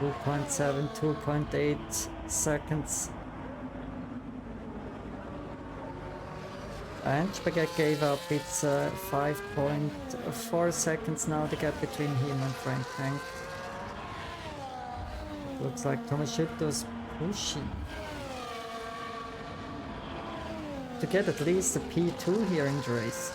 2.7, 2.8 seconds. And Spaghetti gave up. It's 5.4 seconds now, the gap between him and Frank Tank. Looks like Tomashito's pushing to get at least a P2 here in the race.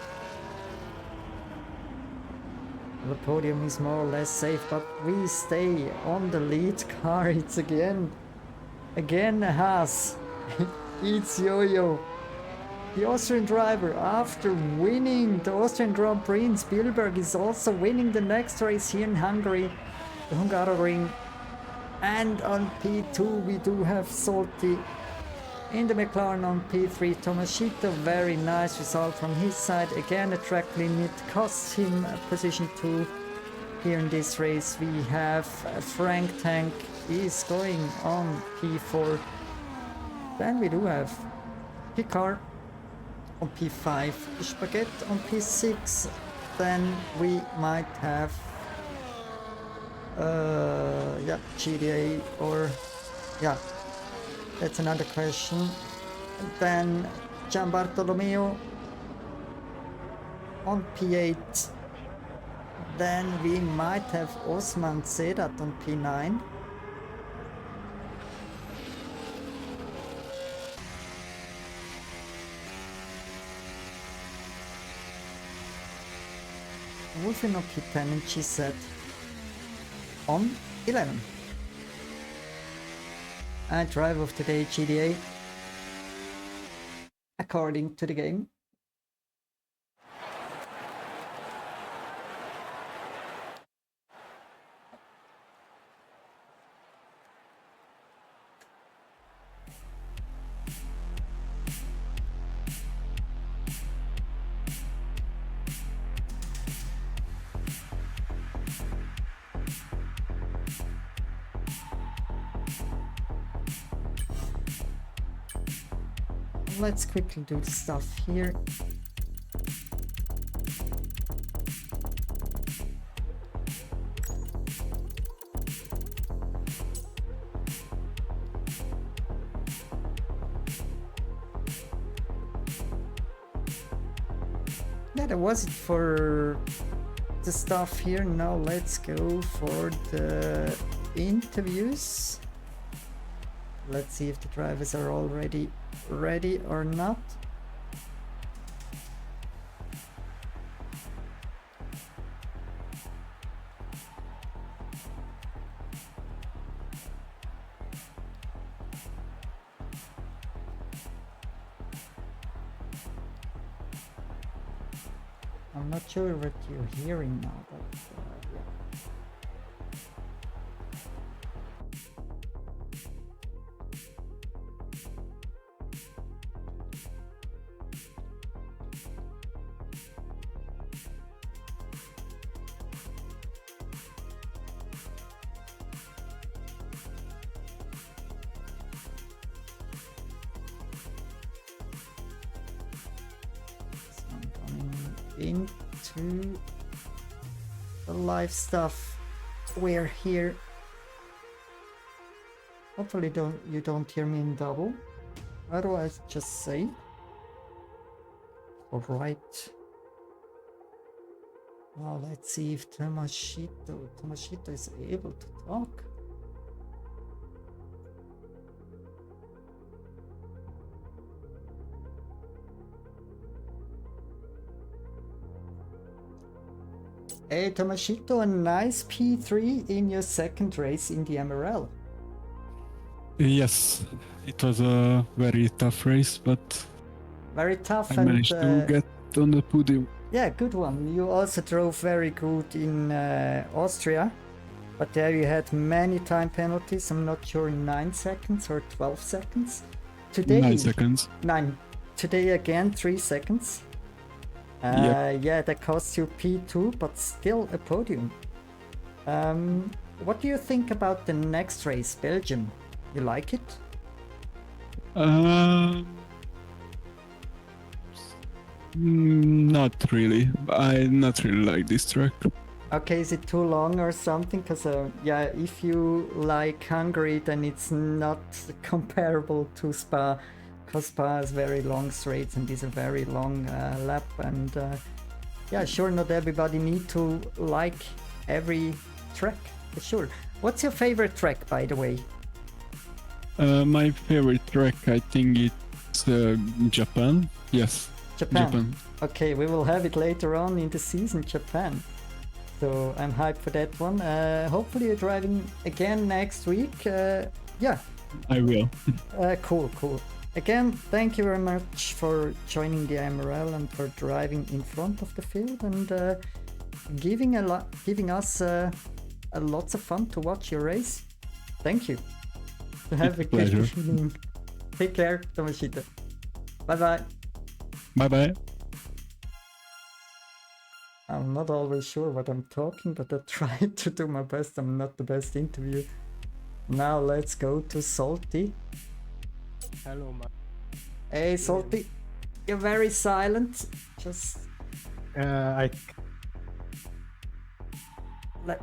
The podium is more or less safe, but we stay on the lead car. It's again a Haas. It's Yo-Yo. The Austrian driver, after winning the Austrian Grand Prix in Spielberg, is also winning the next race here in Hungary, the Hungaroring. And on P2 we do have Salty. In the McLaren on P3, Tomashito, very nice result from his side. Again, a track limit costs him position 2 here in this race. We have Frank Tank is going on P4. Then we do have Picard on P5, Spaghetti on P6. Then we might have yeah, GDA or yeah. That's another question. Then Gian Bartolomeo on P8. Then we might have Osman Sedat on P9. Wolfin on P10 and G-Set on 11. And drive of the day, GDA, according to the game. Let's quickly do the stuff here. Yeah, that was it for the stuff here. Now let's go for the interviews. Let's see if the drivers are already ready or not. I'm not sure what you're hearing now, but yeah. Into the live stuff. We're here. Hopefully you don't hear me in double. Otherwise just say. Alright. Now let's see if Tomashito is able to talk. Hey Tomashito, a nice P3 in your second race in the MRL. Yes, it was a very tough race, but very tough. I managed to get on the podium. Yeah, good one. You also drove very good in Austria, but there you had many time penalties. I'm not sure, 9 seconds or 12 seconds. Today, 9 seconds. 9. Today again, 3 seconds. Yep. Yeah, that costs you P2, but still a podium. What do you think about the next race, Belgium? You like it? Not really. I not really like this track. Okay, is it too long or something? Because yeah, if you like Hungary, then it's not comparable to Spa. Because Spa has very long straights and is a very long lap, and yeah, sure, not everybody need to like every track, for sure. What's your favorite track, by the way? My favorite track, I think it's Japan. Yes, Japan. Okay, we will have it later on in the season, Japan. So I'm hyped for that one. Hopefully you're driving again next week. Yeah. I will. Cool. Again, thank you very much for joining the MRL and for driving in front of the field and giving us lots of fun to watch your race. Thank you. Have a good evening. Take care, Tomashito. Bye-bye. Bye-bye. I'm not always sure what I'm talking, but I try to do my best. I'm not the best interview. Now let's go to Salty. Hello, man. Hey, Salty. You're very silent. Just... Let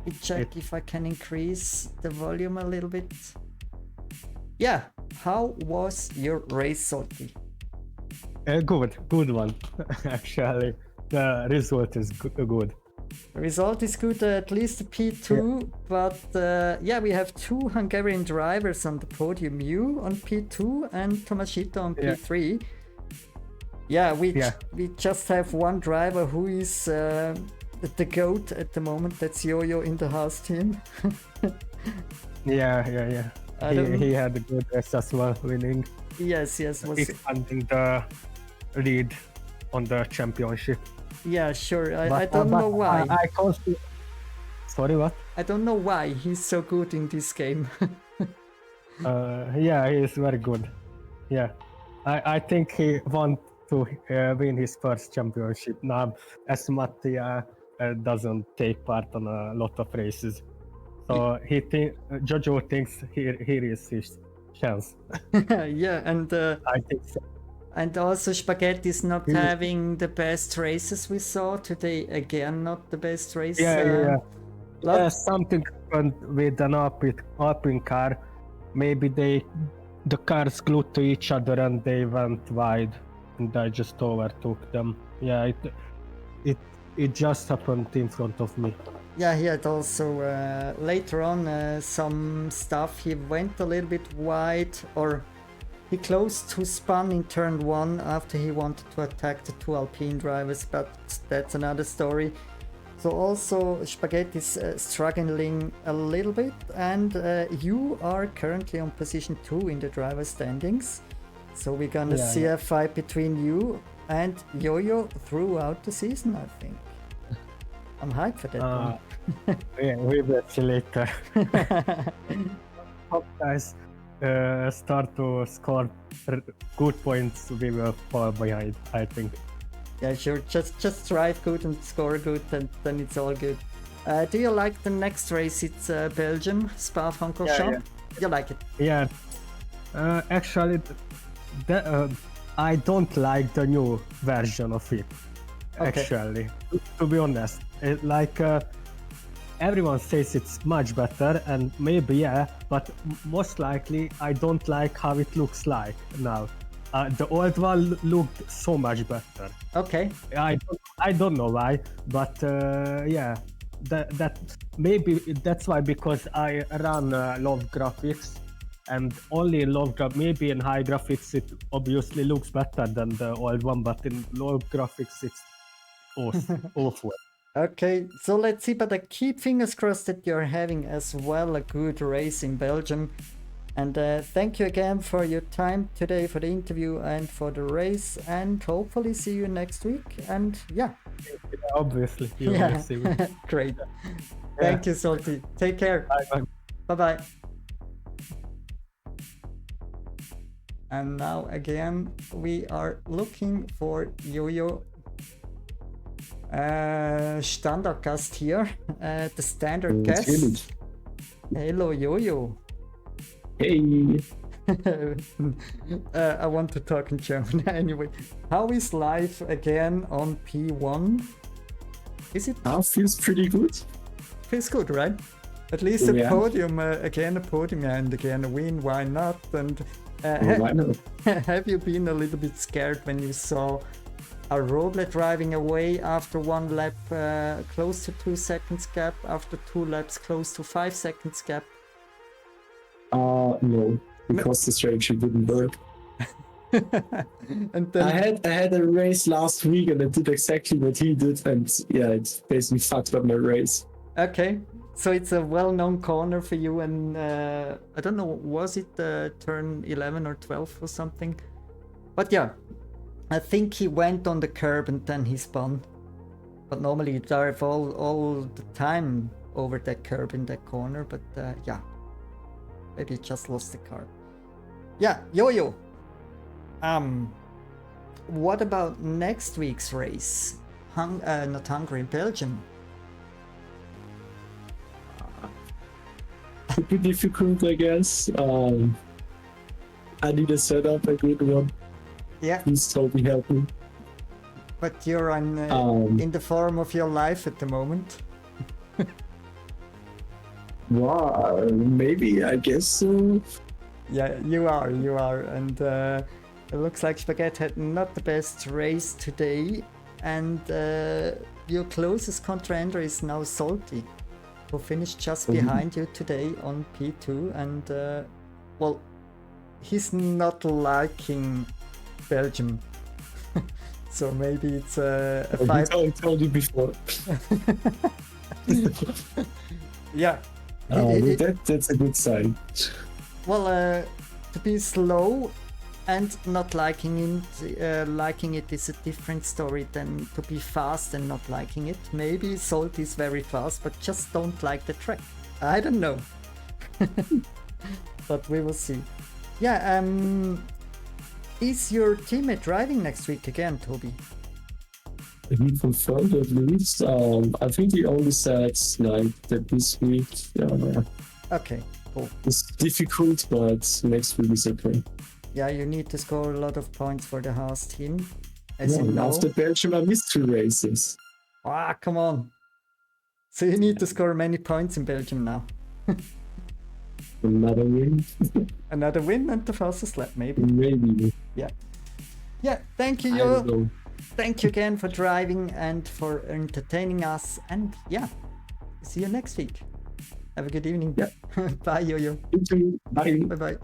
me check if I can increase the volume a little bit. Yeah, how was your race, Salty? Good one. Actually, the result is good. The result is good, at least a P2, yeah. But yeah, we have 2 Hungarian drivers on the podium. You on P2 and Tomashito on P3. Yeah, we just have one driver who is the GOAT at the moment. That's Yo-Yo in the house team. Yeah. He had a good race as well, winning. Yes. Expanding the lead on the championship. Yeah, sure. I don't know why. I can't see... Sorry, what? I don't know why he's so good in this game. Yeah, he is very good. Yeah, I think he wants to win his first championship now, as Mattia doesn't take part on a lot of races. So Jojo thinks here is his chance. Yeah, and I think so. And also Spaghetti is not having the best races we saw today. Again, not the best race. Yeah. Something happened with an Alpine car. Maybe the cars glued to each other and they went wide, and I just overtook them. Yeah, it just happened in front of me. Yeah, he had also later on some stuff. He went a little bit wide, or he close to spun in turn 1 after he wanted to attack the 2 Alpine drivers, but that's another story. So also Spaghetti is struggling a little bit, and you are currently on position 2 in the driver standings. So we're gonna see a fight between you and Yo-Yo throughout the season, I think. I'm hyped for that one. Yeah, we will see later. Top guys start to score good points, we will fall behind, I think. Yeah, sure. Just drive good and score good, and then it's all good. Do you like the next race? It's Belgium, Spa-Francorchamps. Yeah. You like it? Yeah. Actually, I don't like the new version of it. Okay. Actually, to be honest, everyone says it's much better, and maybe but most likely I don't like how it looks like now. The old one looked so much better. Okay. I don't know why, but that maybe that's why, because I run low graphics, and only in low maybe in high graphics it obviously looks better than the old one, but in low graphics it's awful. Okay, so let's see, but I keep fingers crossed that you're having as well a good race in Belgium. And thank you again for your time today, for the interview and for the race, and hopefully see you next week. And yeah. Obviously. Great. Thank you, Salty. Take care. Bye. Bye-bye. And now again, we are looking for Yo-Yo. Standard guest here. The standard guest. Hello, Yo-Yo. Hey. I want to talk in German anyway. How is life again on P1? Is it? Feels pretty good. Feels good, right? At least a podium, again a podium, and again a win. Why not? And Why not? have you been a little bit scared when you saw a Roble driving away after 1 lap, close to 2 seconds gap, after 2 laps, close to 5 seconds gap? No, because the strategy didn't work. And then I had a race last week and I did exactly what he did, and it basically fucked up my race. Okay, so it's a well-known corner for you, and I don't know, was it turn 11 or 12 or something? But yeah, I think he went on the curb and then he spun. But normally you drive all the time over that curb in that corner, but yeah. Maybe just lost the car. Yeah, Yo-Yo. What about next week's race? Not Hungary, Belgium. Could be difficult, I guess. I need to set up a good one. Yeah. Please totally help me. But you're in the form of your life at the moment. Wow, maybe, I guess so. Yeah, you are, and it looks like Spaghetti had not the best race today, and your closest contender is now Salty, who finished just behind you today on P2, and well, he's not liking Belgium, so maybe it's a fight. I told you before. Yeah. That's a good sign. Well, to be slow and not liking it is a different story than to be fast and not liking it. Maybe Salt is very fast, but just don't like the track. I don't know. But we will see. Yeah, is your teammate driving next week again, Toby? He confirmed at least. I think he only said like that this week. Okay, cool. It's difficult, but next week is okay. Yeah, you need to score a lot of points for the Haas team. As you know. After Belgium, I missed 2 races. Ah, come on. So you need to score many points in Belgium now. Another win. Another win and the fastest lap, maybe. Maybe. Yeah. Yeah, thank you, I Yo. don't know. thank you again for driving and for entertaining us. And yeah, see you next week. Have a good evening. Yeah. Bye, Yo-Yo. You too. Bye. Bye-bye.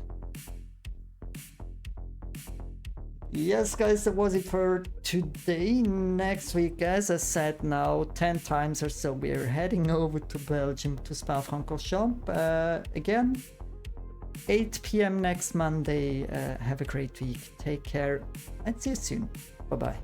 Yes, guys, that was it for today. Next week, as I said now 10 times or so, we're heading over to Belgium to Spa-Francorchamps. Again, 8 p.m. next Monday. Have a great week. Take care and see you soon. Bye-bye.